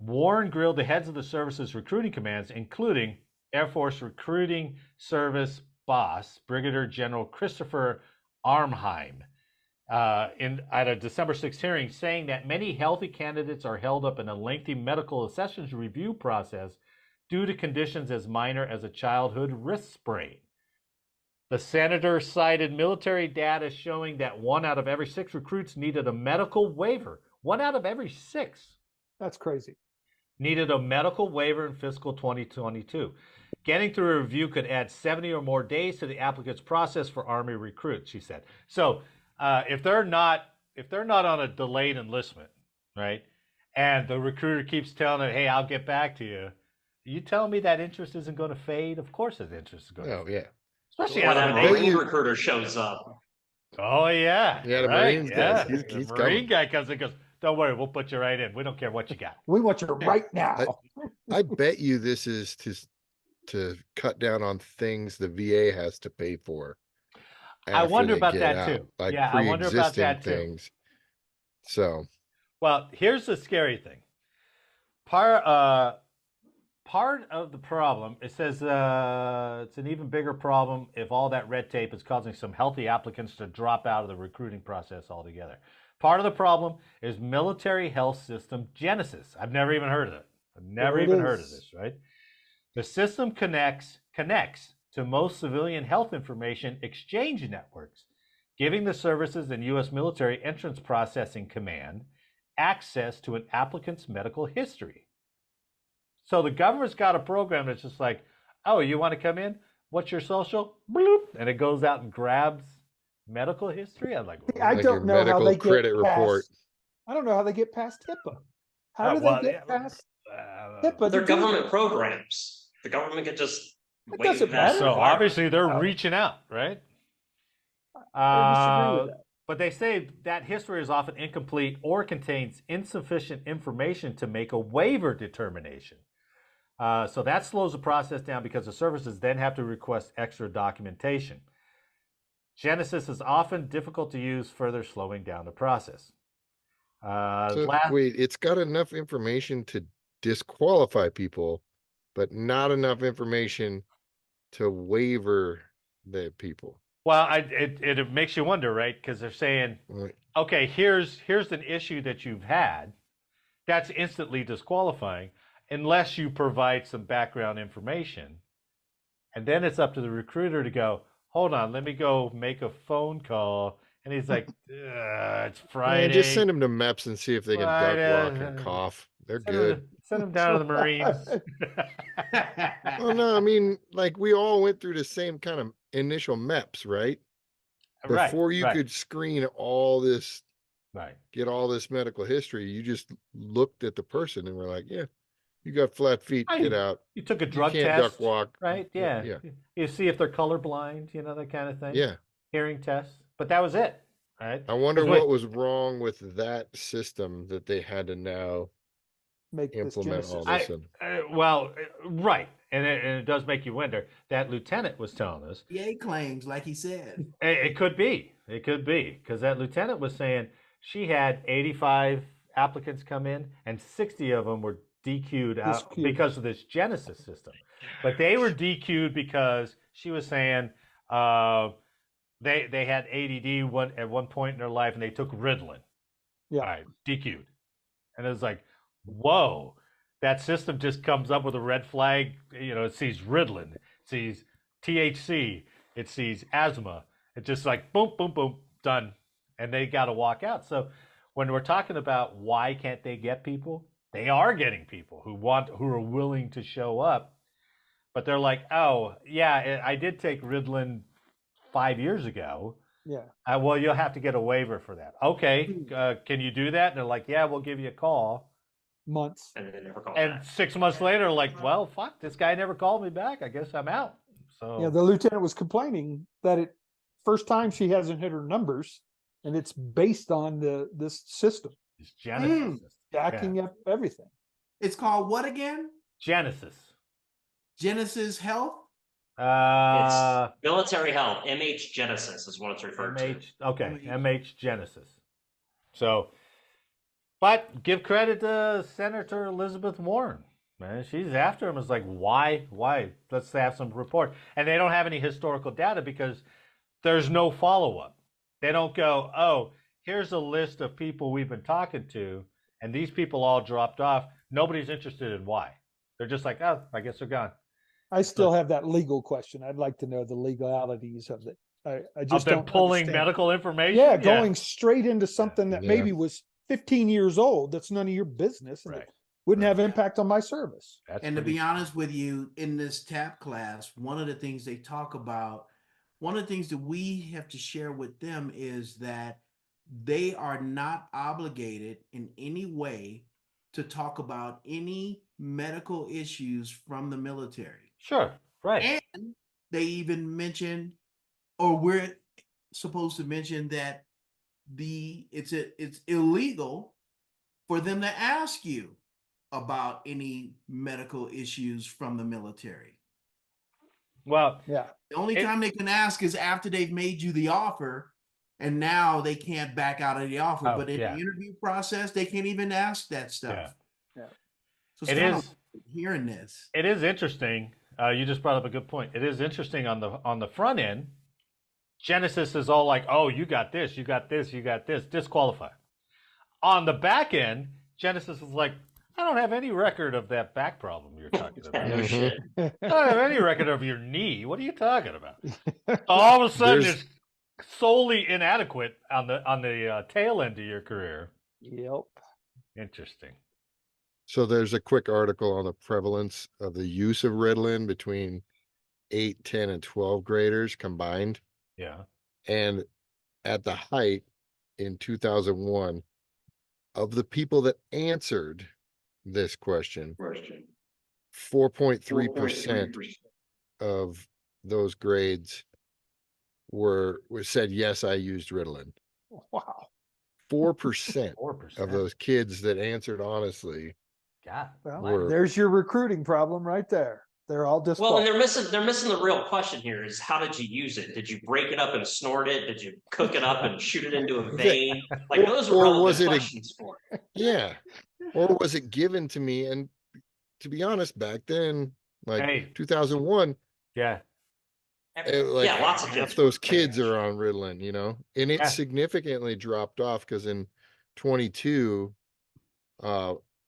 Warren grilled the heads of the service's recruiting commands, including Air Force Recruiting Service boss, Brigadier General Christopher Armheim, at a December 6th hearing, saying that many healthy candidates are held up in a lengthy medical accessions review process due to conditions as minor as a childhood wrist sprain. The senator cited military data showing that 1 out of every 6 recruits needed a medical waiver. 1 out of every 6 That's crazy. needed a medical waiver in fiscal 2022. Getting through a review could add 70 or more days to the applicant's process for Army recruits, she said. So if they're not on a delayed enlistment, right, and the recruiter keeps telling them, hey, I'll get back to you, you telling me that interest isn't going to fade? Of course that interest is going to Oh, fade. yeah. Especially When out that of bet Marine you- recruiter shows up. Oh, yeah. Yeah, the right, Marines guy, yeah. he's The coming. Marine guy comes and goes, don't worry, we'll put you right in. We don't care what you got. We want you right now. I bet you this is to cut down on things the VA has to pay for. I after wonder they about get that out, too. Like Yeah, I wonder about pre-existing that too. things. So Well, here's the scary thing. Part of the problem, it says it's an even bigger problem if all that red tape is causing some healthy applicants to drop out of the recruiting process altogether. Part of the problem is military health system Genesis. I've never even heard of it. I've never There it even heard of is. this, right? The system connects to most civilian health information exchange networks, giving the services and U.S. Military Entrance Processing Command access to an applicant's medical history. So the government's got a program that's just like, oh, you want to come in? What's your social? Bloop. And it goes out and grabs medical history. I'm like, I like your don't know how medical they get credit report. past. I don't know how they get past HIPAA. How do well, they get yeah, past HIPAA? They're to do government that? programs. The government could just It waive doesn't that matter. So requirement. obviously they're No. reaching out, right? I disagree with that. But they say that history is often incomplete or contains insufficient information to make a waiver determination. So that slows the process down because the services then have to request extra documentation. Genesis is often difficult to use, further slowing down the process. So, wait, it's got enough information to disqualify people, but not enough information to waiver the people. Well, it makes you wonder, right? Because they're saying, Right. okay, here's an issue that you've had that's instantly disqualifying unless you provide some background information And then it's up to the recruiter to go, hold on, let me go make a phone call. And he's like, it's Friday. Man, just send them to MEPS and see if they can duck, walk, and Friday. cough. They're Send 'em good. to- send them down to the Marines. Well, no, I mean, like we all went through the same kind of initial MEPS, right? Right, Before you right, could screen all this, right. get all this medical history, you just looked at the person and were like, yeah, you got flat feet, get out. You took a You drug can't test, duck walk. right? Yeah. Yeah. You see if they're colorblind, that kind of thing. Yeah. Hearing tests, but that was it, right? I wonder 'Cause what was wrong with that system that they had to now Make this implement Genesis. all this. Right, and it does make you wonder. That lieutenant was telling us EA claims, like he said. it could be, because that lieutenant was saying she had 85 applicants come in, and 60 of them were DQ'd out DQ'd. because of this Genesis system. But they were DQ'd because she was saying they had ADD at one point in their life, and they took Ritalin. Yeah. All right, DQ'd. And it was like, whoa, that system just comes up with a red flag. It sees Ritalin, it sees THC, it sees asthma. It's just like boom, boom, boom, done. And they got to walk out. So when we're talking about why can't they get people, they are getting people who are willing to show up. But they're like, oh, yeah, I did take Ritalin 5 years ago. Yeah. Well, you'll have to get a waiver for that. Okay, can you do that? And they're like, yeah, we'll give you a call. Months. And they never call And back. 6 months later, like, well, fuck, this guy never called me back. I guess I'm out. So Yeah, the lieutenant was complaining that first time she hasn't hit her numbers, and it's based on this system it's Genesis. Mm. backing up everything. It's called what again? Genesis. Genesis Health? Uh, It's military health. MH Genesis is what it's referred to. okay, MH Genesis. So, but give credit to Senator Elizabeth Warren. Man, she's after him. It's like, why? Let's have some report. And they don't have any historical data because there's no follow-up. They don't go, oh, here's a list of people we've been talking to, and these people all dropped off. Nobody's interested in why. They're just like, oh, I guess they're gone. I still have that legal question. I'd like to know the legalities of it. I just Of them don't pulling understand. medical information? Yeah, going straight into something that Yeah. maybe was 15 years old. That's none of your business. And Right. it wouldn't Right. have impact on my service. That's And to pretty- be honest with you, in this TAP class, one of the things they talk about, one of the things that we have to share with them is that they are not obligated in any way to talk about any medical issues from the military. Sure, right. And they even mention, or we're supposed to mention that it's illegal for them to ask you about any medical issues from the military. Well, Yeah. The only It- time they can ask is after they've made you the offer, and now they can't back out of the offer. Oh, But in yeah. the interview process, they can't even ask that stuff. Yeah. So it's It kind is- of hearing this. it is interesting. You just brought up a good point. It is interesting on the front end. Genesis is all like, "Oh, you got this, you got this, you got this, disqualify." On the back end, Genesis is like, "I don't have any record of that back problem you're talking about. No shit. I don't have any record of your knee. What are you talking about?" All of a sudden, There's- it's solely inadequate on the tail end of your career. Yep. Interesting. So there's a quick article on the prevalence of the use of Ritalin between 8, 10, and 12 graders combined. Yeah. And at the height in 2001, of the people that answered this question, 4.3% of those grades were said, yes, I used Ritalin. Wow. 4% 4%. of those kids that answered honestly. God. Well, Were- there's your recruiting problem right there. They're all Well, and disqualified. they're missing the real question here is how did you use it? Did you break it up and snort it? Did you cook it up and shoot it into a vein? Like those Or are relevant was it a- questions for it. Yeah. Or was it given to me? And to be honest, back then, like Hey. 2001, Yeah. like Lots of half kids. those kids are on Ritalin, and it Yeah. significantly dropped off because in 22,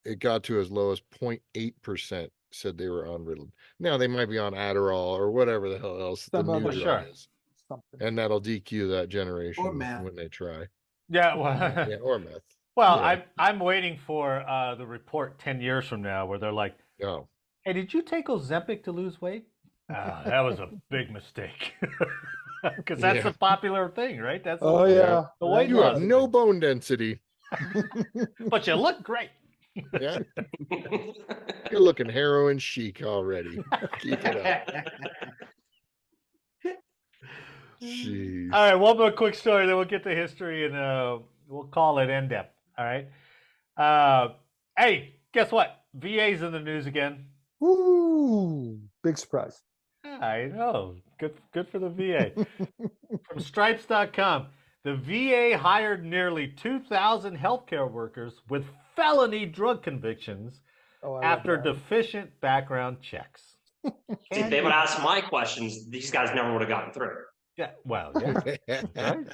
it got to as low as 0.8% said they were on Ritalin. Now they might be on Adderall or whatever the hell else the Some new other- drug Sure. is, Something. and that'll DQ that generation meth. when they try. Yeah. Well, Yeah, or meth. well, Yeah. I'm waiting for the report 10 years from now where they're like, Oh, "Hey, did you take Ozempic to lose weight?" That was a big mistake. Because that's Yeah. a popular thing, right? That's Oh Yeah. yeah. The weight you loss have thing. no bone density. But you look great. Yeah, you're looking heroin chic already. Keep it up. Jeez. All right, one more quick story, then we'll get to history and we'll call it in depth. All right. Hey, guess what? VA's in the news again. Woo! Big surprise. I know. Good for the VA. From stripes.com, the VA hired nearly 2,000 healthcare workers with felony drug convictions Oh, I love after that. deficient background checks. See, if they would ask my questions, these guys never would have gotten through. Yeah, well, yeah. Right?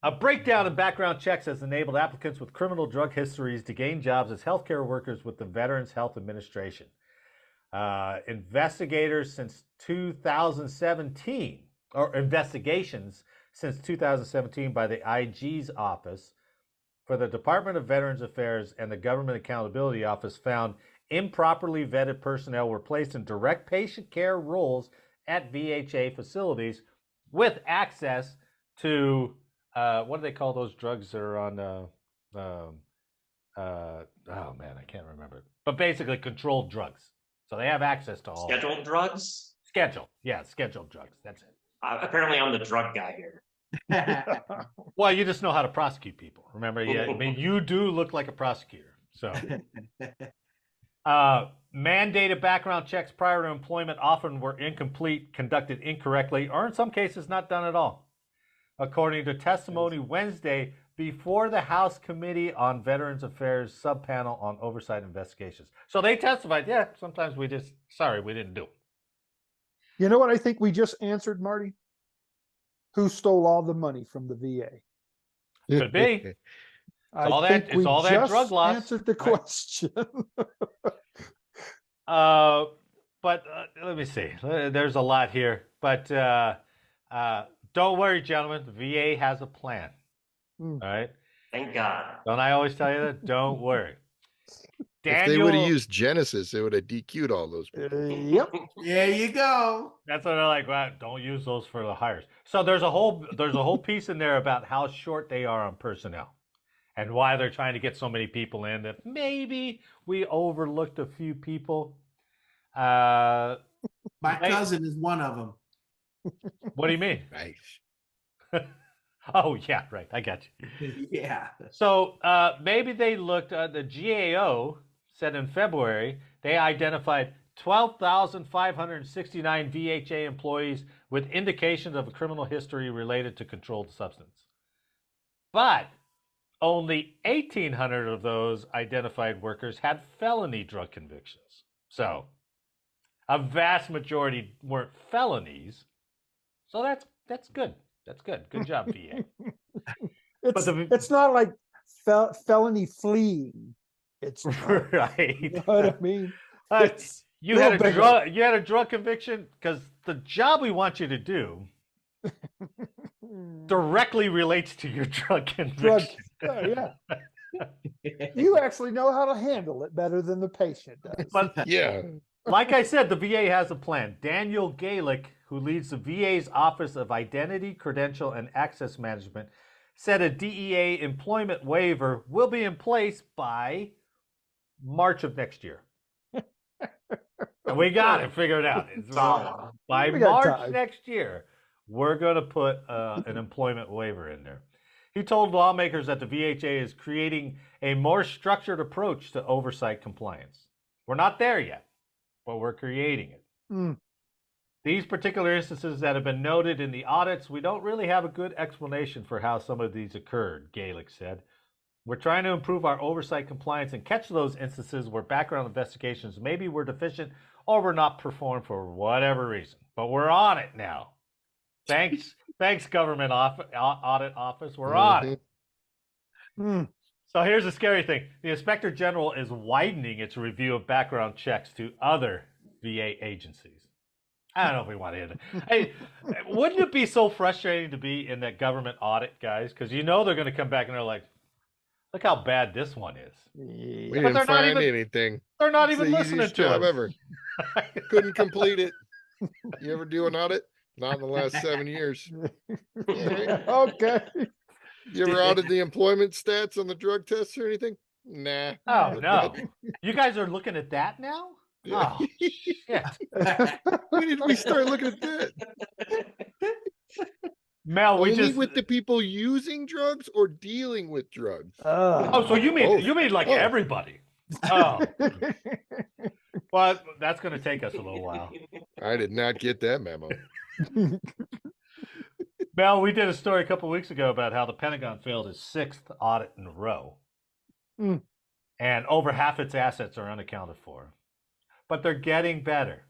A breakdown in background checks has enabled applicants with criminal drug histories to gain jobs as healthcare workers with the Veterans Health Administration. Investigators since 2017, or investigations since 2017 by the IG's office for the Department of Veterans Affairs and the Government Accountability Office found improperly vetted personnel were placed in direct patient care roles at VHA facilities with access to what do they call those drugs that are on oh man, I can't remember. But basically controlled drugs. So they have access to all Scheduled drugs? scheduled drugs. That's it. Apparently, I'm the drug guy here. Well, you just know how to prosecute people. Remember, yeah, I mean, you do look like a prosecutor. So, mandated background checks prior to employment often were incomplete, conducted incorrectly, or in some cases not done at all. According to testimony Wednesday before the House Committee on Veterans Affairs subpanel on oversight investigations. So they testified, yeah, sometimes we didn't do it. You know what I think we just answered, Marty? Who stole all the money from the VA? Could be. I all think that- it's we all that just drug loss, answered the right? question. But let me see. There's a lot here. But don't worry, gentlemen. The VA has a plan. Mm. All right. Thank God. Don't I always tell you that? Don't worry. If they would have used Genesis, it would have DQ'd all those people. Yep. There you go. That's what they're like. Well, don't use those for the hires. So there's a whole piece in there about how short they are on personnel, and why they're trying to get so many people in. That maybe we overlooked a few people. My Hey. cousin is one of them. What do you mean? Nice. Oh yeah, right. I got you. Yeah. So maybe they looked. The GAO said in February they identified 12,569 VHA employees with indications of a criminal history related to controlled substance. But only 1,800 of those identified workers had felony drug convictions. So a vast majority weren't felonies. So that's good. That's good. Good job, VA. It's not like felony fleeing. It's not. Right. You know what I mean? It's You had little you had a drug conviction because the job we want you to do directly relates to your drug conviction. yeah. You actually know how to handle it better than the patient does. But Yeah. like I said, the VA has a plan. Daniel Galick, who leads the VA's Office of Identity, Credential, and Access Management, said a DEA employment waiver will be in place by March of next year. And we got it figured out. By We got March time. next year, we're going to put an employment waiver in there. He told lawmakers that the VHA is creating a more structured approach to oversight compliance. We're not there yet, but we're creating it. Mm. These particular instances that have been noted in the audits, we don't really have a good explanation for how some of these occurred, Galick said. We're trying to improve our oversight compliance and catch those instances where background investigations maybe were deficient or were not performed for whatever reason. But we're on it now. Thanks, Government Audit Office. We're on it. Mm. So here's the scary thing. The Inspector General is widening its review of background checks to other VA agencies. I don't know if we want to hear that. Hey, wouldn't it be so frustrating to be in that government audit, guys? Because you know they're going to come back and they're like, look how bad this one is. We Yeah. But didn't find anything. They're not It's even the listening easiest to job us. ever. Couldn't complete it. You ever do an audit? Not in the last 7 years. Okay. You ever audited the employment stats on the drug tests or anything? Nah. Oh, But no. that- You guys are looking at that now? Yeah. Oh, shit. When did we start looking at that? Mel, we Only just... with the people using drugs or dealing with drugs? Oh, so you Both. mean like Oh. everybody? Oh, well, that's going to take us a little while. I did not get that memo. Mel, we did a story a couple weeks ago about how the Pentagon failed its 6th audit in a row. Mm. And over half its assets are unaccounted for. But they're getting better.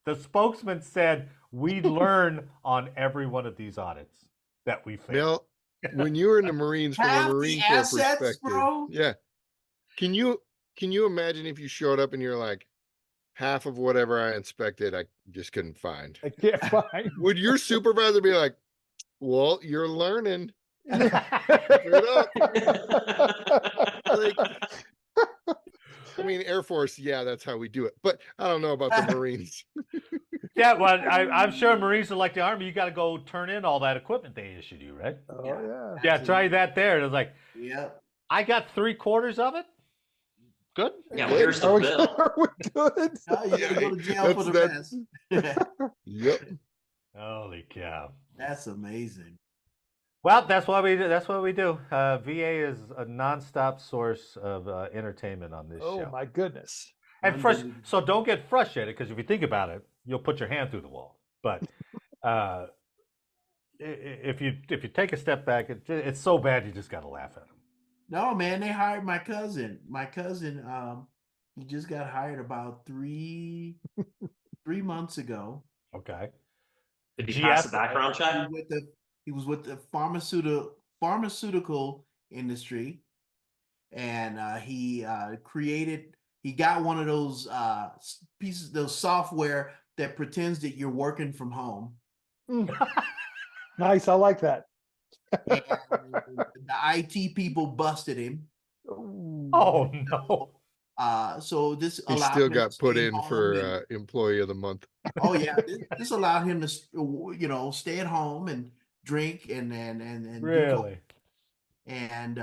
The spokesman said, we learn on every one of these audits that we failed. Mel, when you were in the Marines, from Half a the Marine Corps assets, perspective, bro? yeah. Can you imagine if you showed up and you're like, half of whatever I inspected, I just couldn't find? I can't find. Would your supervisor be like, well, you're learning? Like, I mean, Air Force, yeah, that's how we do it. But I don't know about the Marines. Yeah, well, I'm sure Marines are like the Army. You got to go turn in all that equipment they issued you, right? Oh yeah. Yeah, try that there. It was like, Yep. I got 3/4 of it. Good. Yeah, well, here's the Are we, bill. are we good? Now you gotta go to jail for the That's- rest. Yep. Holy cow. That's amazing. Well, that's what we do. That's what we do. VA is a nonstop source of entertainment on this Oh show. my goodness. And so don't get frustrated, because if you think about it, you'll put your hand through the wall. But if you take a step back, it's so bad you just got to laugh at them. No, man, they hired my cousin. My cousin, he just got hired about 3 months ago. Okay. Did he pass the GS background check? He was with the pharmaceutical industry, and he got one of those pieces, those software that pretends that you're working from home. Nice. I like that. And the IT people busted him. Oh no. So this He allowed still him got to put stay in home for and- Employee of the Month. Oh yeah, this allowed him to stay at home and drink and do Really? coke. And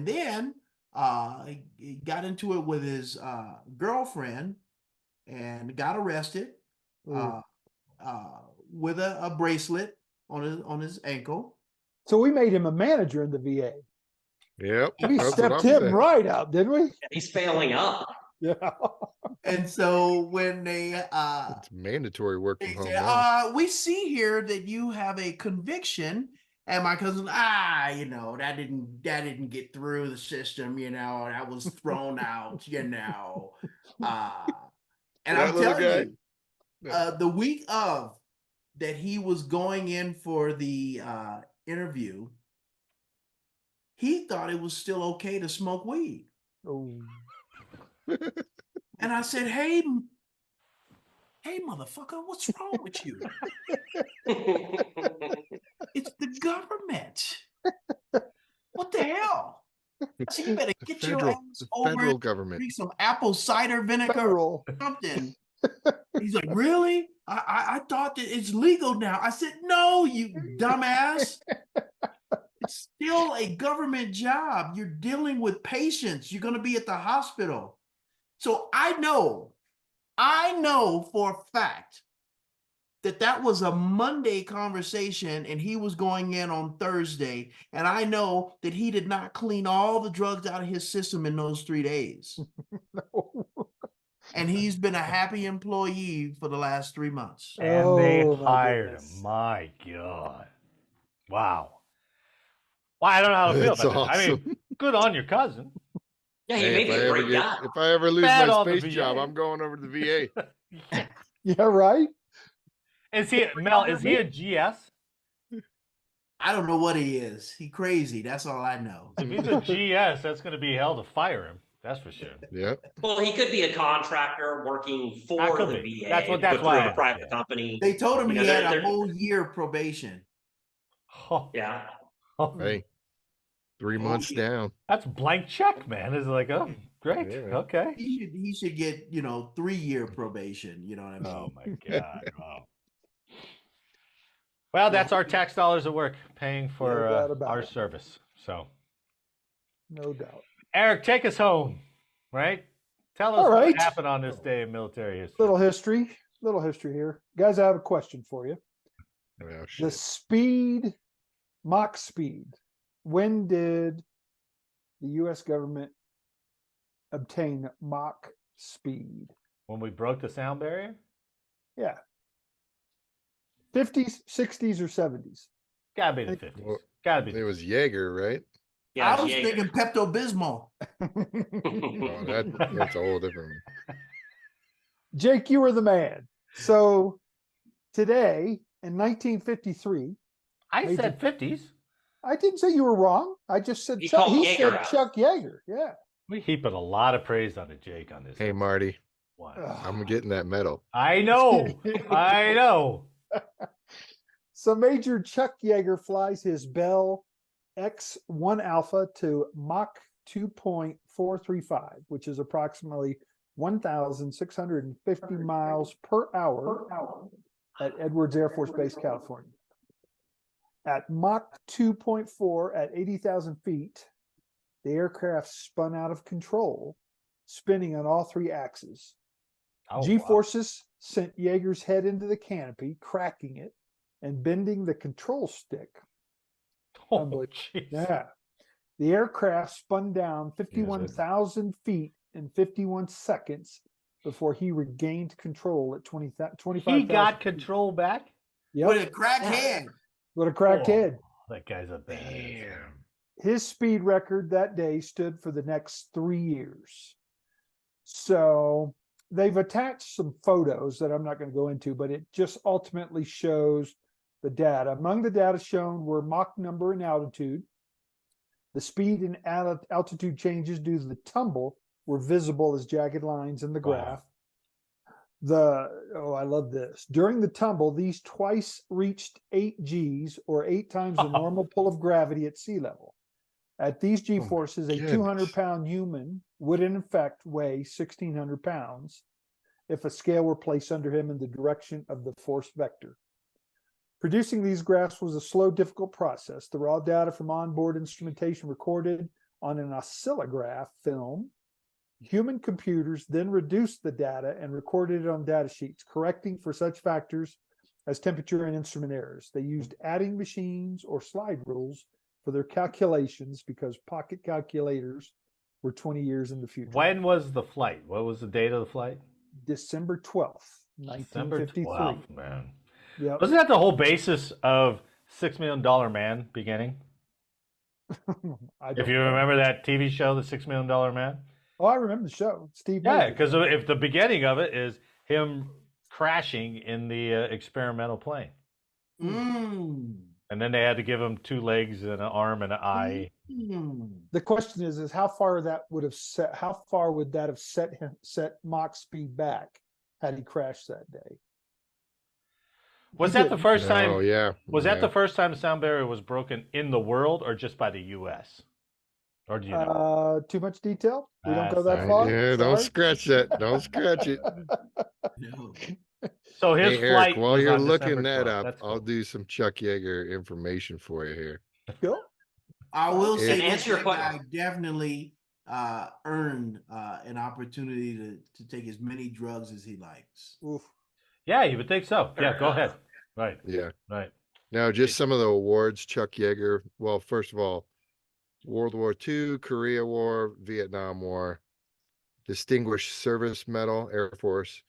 then he got into it with his girlfriend and got arrested with a bracelet on his ankle. So we made him a manager in the VA. Yep. We that's what stepped I'm him saying. right out, didn't we? He's failing up. Yeah. And so when they It's mandatory work from they home said, now. we see here that you have a conviction. And my cousin, that didn't get through the system, that was thrown out, And That I'm little telling guy? you, Yeah. the week of that he was going in for the interview, he thought it was still okay to smoke weed. Oh. And I said, hey, motherfucker, what's wrong with you? It's the government. What the hell? I said, you better get your ass The over federal and government. drink some apple cider vinegar Federal. or something. He's like, really? I thought that it's legal now. I said, no, you dumbass. It's still a government job. You're dealing with patients. You're going to be at the hospital. So I know for a fact that was a Monday conversation and he was going in on Thursday. And I know that he did not clean all the drugs out of his system in those 3 days. And he's been a happy employee for the last 3 months. And they Oh, my hired goodness. him. My God. Wow. Well, I don't know how to feel That's about that. I mean, awesome. good on your cousin. Yeah, he Hey, may if be I a ever great guy. if I ever lose Bad my on the space job, VA. I'm going over to the VA. Yeah, right? Is he, Mel, is he a GS? I don't know what he is. He crazy. That's all I know. If he's a GS, that's going to be hell to fire him. That's for sure. Yep. Well, he could be a contractor working for could the be. VA, That's but why I through a asked, private yeah. company. They told him You he know, had they're- a whole year probation. Oh, Yeah. oh, Hey, 3 months yeah. down. that's blank check, man. It's like, oh, great. Yeah, man. Okay. He should get 3-year probation. You know what I mean? Oh my God. Wow. Well, that's our tax dollars at work paying for doubt about our it. service. So, No doubt. Eric, take us home, right? Tell us All right. what happened on this day in military history. Little history here. Guys, I have a question for you. Oh, The shit. speed, Mach speed. When did the U.S. government obtain Mach speed? When we broke the sound barrier? Yeah. 50s, 60s, or 70s? Gotta be the 50s. Well, Gotta be. It was Yeager, right? Yeah. I was Yeager. thinking Pepto-Bismol. Oh, that's a whole different. Jake, you were the man. So today in 1953, I said 50s. I didn't say you were wrong. I just said You Chuck. called He Yeager said out. Chuck Yeager. Yeah. We heaping a lot of praise on the Jake on this. Hey, Marty, one. I'm getting that medal. I know. I know. So Major Chuck Yeager flies his Bell X-1 Alpha to Mach 2.435, which is approximately 1,650 miles per hour at Edwards Air Force Base, California. At Mach 2.4 at 80,000 feet, the aircraft spun out of control, spinning on all three axes. Oh, G-forces sent Yeager's head into the canopy, cracking it and bending the control stick. wow. Oh, Unbelievable. jeez. Yeah. The aircraft spun down 51,000 feet in 51 seconds before he regained control at 25,000 He got feet. control back? Yep. With a cracked head. With a cracked Oh, head. that guy's a badass. His speed record that day stood for the next 3 years. So they've attached some photos that I'm not going to go into, but it just ultimately shows the data. Among the data shown were Mach number and altitude. The speed and altitude changes due to the tumble were visible as jagged lines in the graph. I love this. During the tumble, these twice reached 8 Gs, or 8 times the normal pull of gravity at sea level. At these G forces, a goodness. 200-pound human would in effect weigh 1,600 pounds if a scale were placed under him in the direction of the force vector. Producing these graphs was a slow, difficult process. The raw data from onboard instrumentation recorded on an oscillograph film. Human computers then reduced the data and recorded it on data sheets, correcting for such factors as temperature and instrument errors. They used adding machines or slide rules for their calculations because pocket calculators were 20 years in the future. When was the flight? What was the date of the flight? December 12th, December 1953. 12th, man. Yep. Wasn't that the whole basis of $6 Million Man beginning? I If don't you know. remember that TV show, The $6 Million Man? Oh, I remember the show. Steve. Yeah, Major. because if the beginning of it is him crashing in the experimental plane. Mm. And then they had to give him 2 legs and an arm and an eye. Mm. The question is how far that would have set? How far would that have set Mach speed back had he crashed that day? Was He that the didn't. first time? Oh, yeah. Was yeah. that the first time the sound barrier was broken in the world, or just by the U.S.? Or do you know? Too much detail? We don't go Sorry. that far? Yeah, don't Sorry? scratch that. Don't scratch it. No. So his Hey, flight Eric, while was you're on looking December that 12th. up, That's I'll cool. do some Chuck Yeager information for you here. Cool. I will say And this answer your guy definitely earned an opportunity to take as many drugs as he likes. Oof. Yeah, you would think so. Yeah, go ahead. Right, Yeah. right. Now, just some of the awards Chuck Yeager. Well, first of all, World War II, Korea War, Vietnam War, Distinguished Service Medal, Air Force,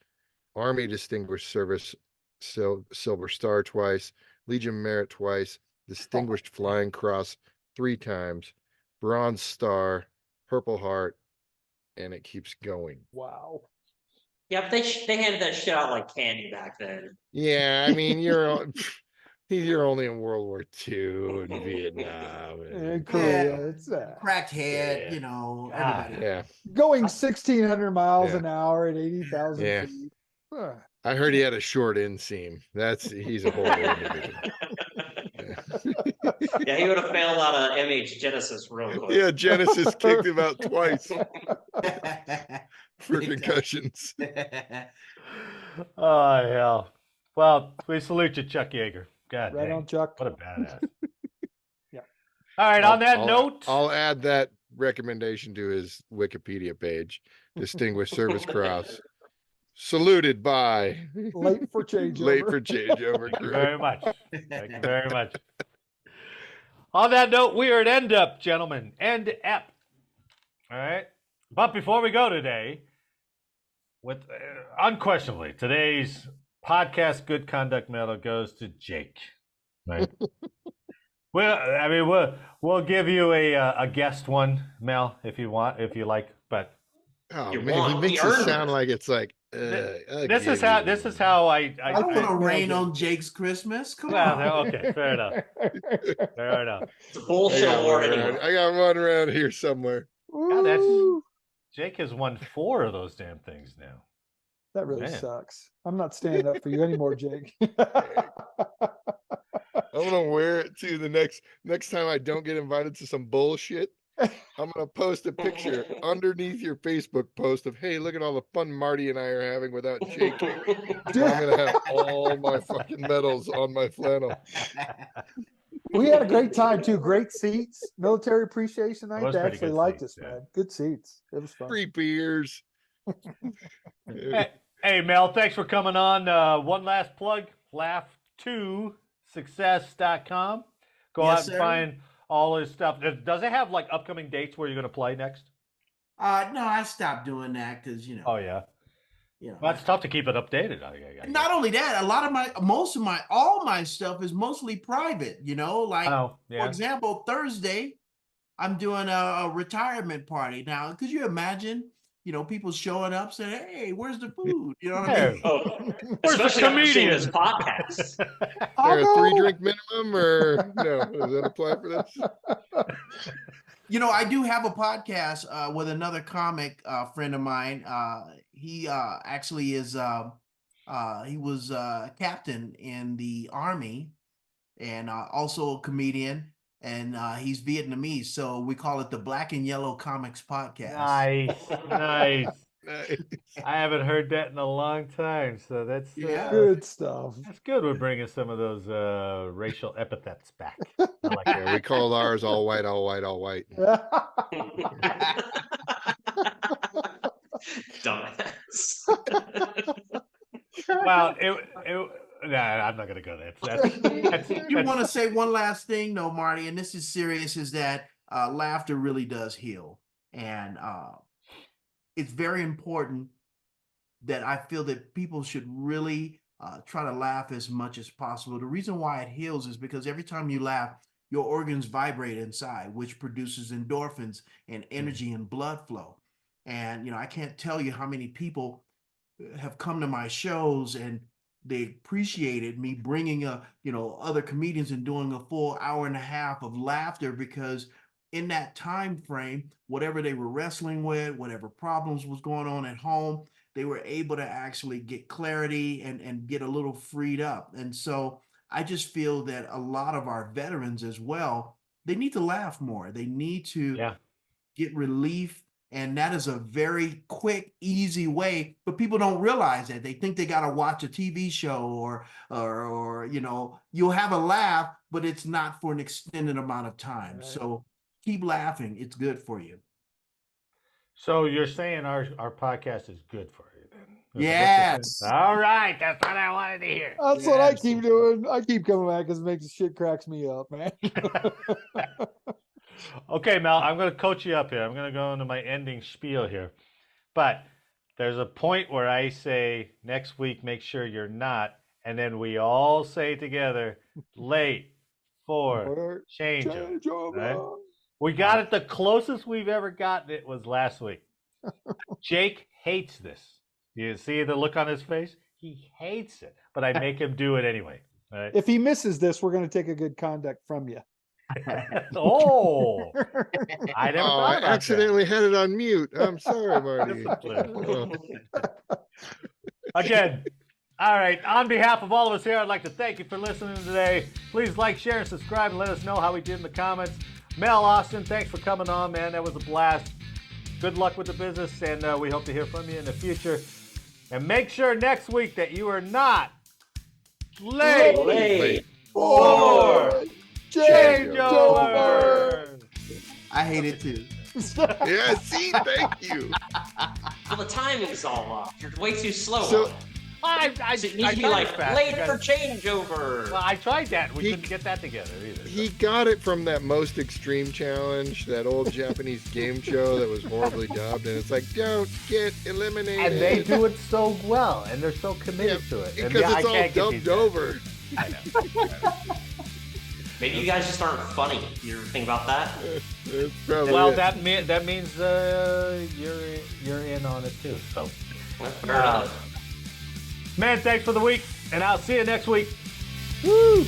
Army Distinguished Service, Silver Star twice, Legion Merit twice, Distinguished Flying Cross 3 times, Bronze Star, Purple Heart, and it keeps going. Wow. Yeah, but they handed that shit out like candy back then. Yeah, I mean, He's here only in World War II and Vietnam. And Korea, it's Cracked head, Yeah. you know, God. everybody. Yeah. going 1,600 miles Yeah. an hour at 80,000 Yeah. feet. Huh. I heard he had a short inseam. He's a horrible individual. Yeah, he would have failed out of MH Genesis real quick. Yeah, Genesis kicked him out twice for Exactly. concussions. Oh, hell. Well, we salute you, Chuck Yeager. God Right dang. on, Chuck. What a badass. Yeah. All right, on that note. I'll add that recommendation to his Wikipedia page. Distinguished Service Cross. Saluted by Late for changeover. Late for changeover. Thank you very much. Thank you very much. On that note, we are at End Up, gentlemen. End Up. All right. But before we go today, with unquestionably, today's podcast good conduct medal goes to Jake. Right. We'll give you a guest one, Mel, if you like. But Oh You man, want- he makes he it earned sound it. like it's like this is how I I want to think rain Megan- on Jake's Christmas. Come well, on. okay, fair enough. Fair enough. It's a bullshit award anyway. I got one around here somewhere. God, that's Woo. Jake has won 4 of those damn things now. That really Man. sucks. I'm not standing up for you anymore, Jake. I'm gonna wear it to the next time I don't get invited to some bullshit. I'm gonna post a picture underneath your Facebook post of, hey, look at all the fun Marty and I are having without Jake here. I'm gonna have all my fucking medals on my flannel. We had a great time too. Great seats. Military Appreciation Night. was They pretty actually good liked seats, us, yeah. man. Good seats. It was fun. Free beers. Hey, Mel, thanks for coming on. One last plug, laugh2success.com. Go Yes, out and sir. find all his stuff. Does it have like upcoming dates where you're going to play next? No, I stopped doing that because Oh, yeah. you know. Well, it's tough to keep it updated. Not only that, all my stuff is mostly private. You know, like Oh, for yeah. example, Thursday, I'm doing a retirement party. Now, could you imagine? You know, people showing up saying, "Hey, where's the food?" You know what I mean? Oh, Where's the especially after seeing comedian? this podcast. Is there a 3-drink minimum or no? Does that apply for this? You know, I do have a podcast with another comic friend of mine. He actually is he was captain in the army and also a comedian, and he's Vietnamese. So we call it the Black and Yellow Comics Podcast. Nice. Nice. Nice. I haven't heard that in a long time. So that's Yeah. Good stuff. that's good. We're bringing some of those racial epithets back. I like that. Yeah, we call ours all white, all white, all white. Dumbass. Well, I'm not going to go there. That's You want to say one last thing, no, Marty, and this is serious, is that laughter really does heal. And it's very important that I feel that people should really try to laugh as much as possible. The reason why it heals is because every time you laugh, your organs vibrate inside, which produces endorphins and energy and blood flow. And, you know, I can't tell you how many people have come to my shows and they appreciated me bringing other comedians and doing a full hour and a half of laughter, because in that time frame, whatever they were wrestling with, whatever problems was going on at home, they were able to actually get clarity and get a little freed up. And so I just feel that a lot of our veterans as well, they need to laugh more. They need to get relief. And that is a very quick, easy way, but people don't realize that. They think they got to watch a TV show or you know, you'll have a laugh, but it's not for an extended amount of time. Right. So keep laughing. It's good for you. So you're saying our podcast is good for you then? Yes. All right. That's what I wanted to hear. That's what I keep doing. I keep coming back because it makes the shit cracks me up, man. Okay, Mel, I'm going to coach you up here. I'm going to go into my ending spiel here. But there's a point where I say next week, make sure you're not. And then we all say together, late for changeover. Right? We got it the closest we've ever gotten it was last week. Jake hates this. You see the look on his face? He hates it, but I make him do it anyway. Right. If he misses this, we're going to take a good conduct from you. Oh, I never Oh, thought I about accidentally had it on mute. I'm sorry, Marty. Discipline. Oh. Again, all right. On behalf of all of us here, I'd like to thank you for listening today. Please like, share, and subscribe, and let us know how we did in the comments. Mel Austin, thanks for coming on, man. That was a blast. Good luck with the business, and we hope to hear from you in the future. And make sure next week that you are not late for Changeover. I hate it too. Yeah, see, thank you. Well, the timing's all off. You're way too slow. So- on it. I So you need to be tried like fast late because- for changeover. Well, I tried that. We He- couldn't get that together either. He got it from that Most Extreme Challenge, that old Japanese game show that was horribly dubbed, and it's like, don't get eliminated. And they do it so well, and they're so committed to it. And because yeah, I it's all can't get these dubbed guys. over. I know. Maybe you guys just aren't funny. You ever think about that? That's probably Well, it. that means you're in on it too. So, Fair enough. man, thanks for the week, and I'll see you next week. Woo!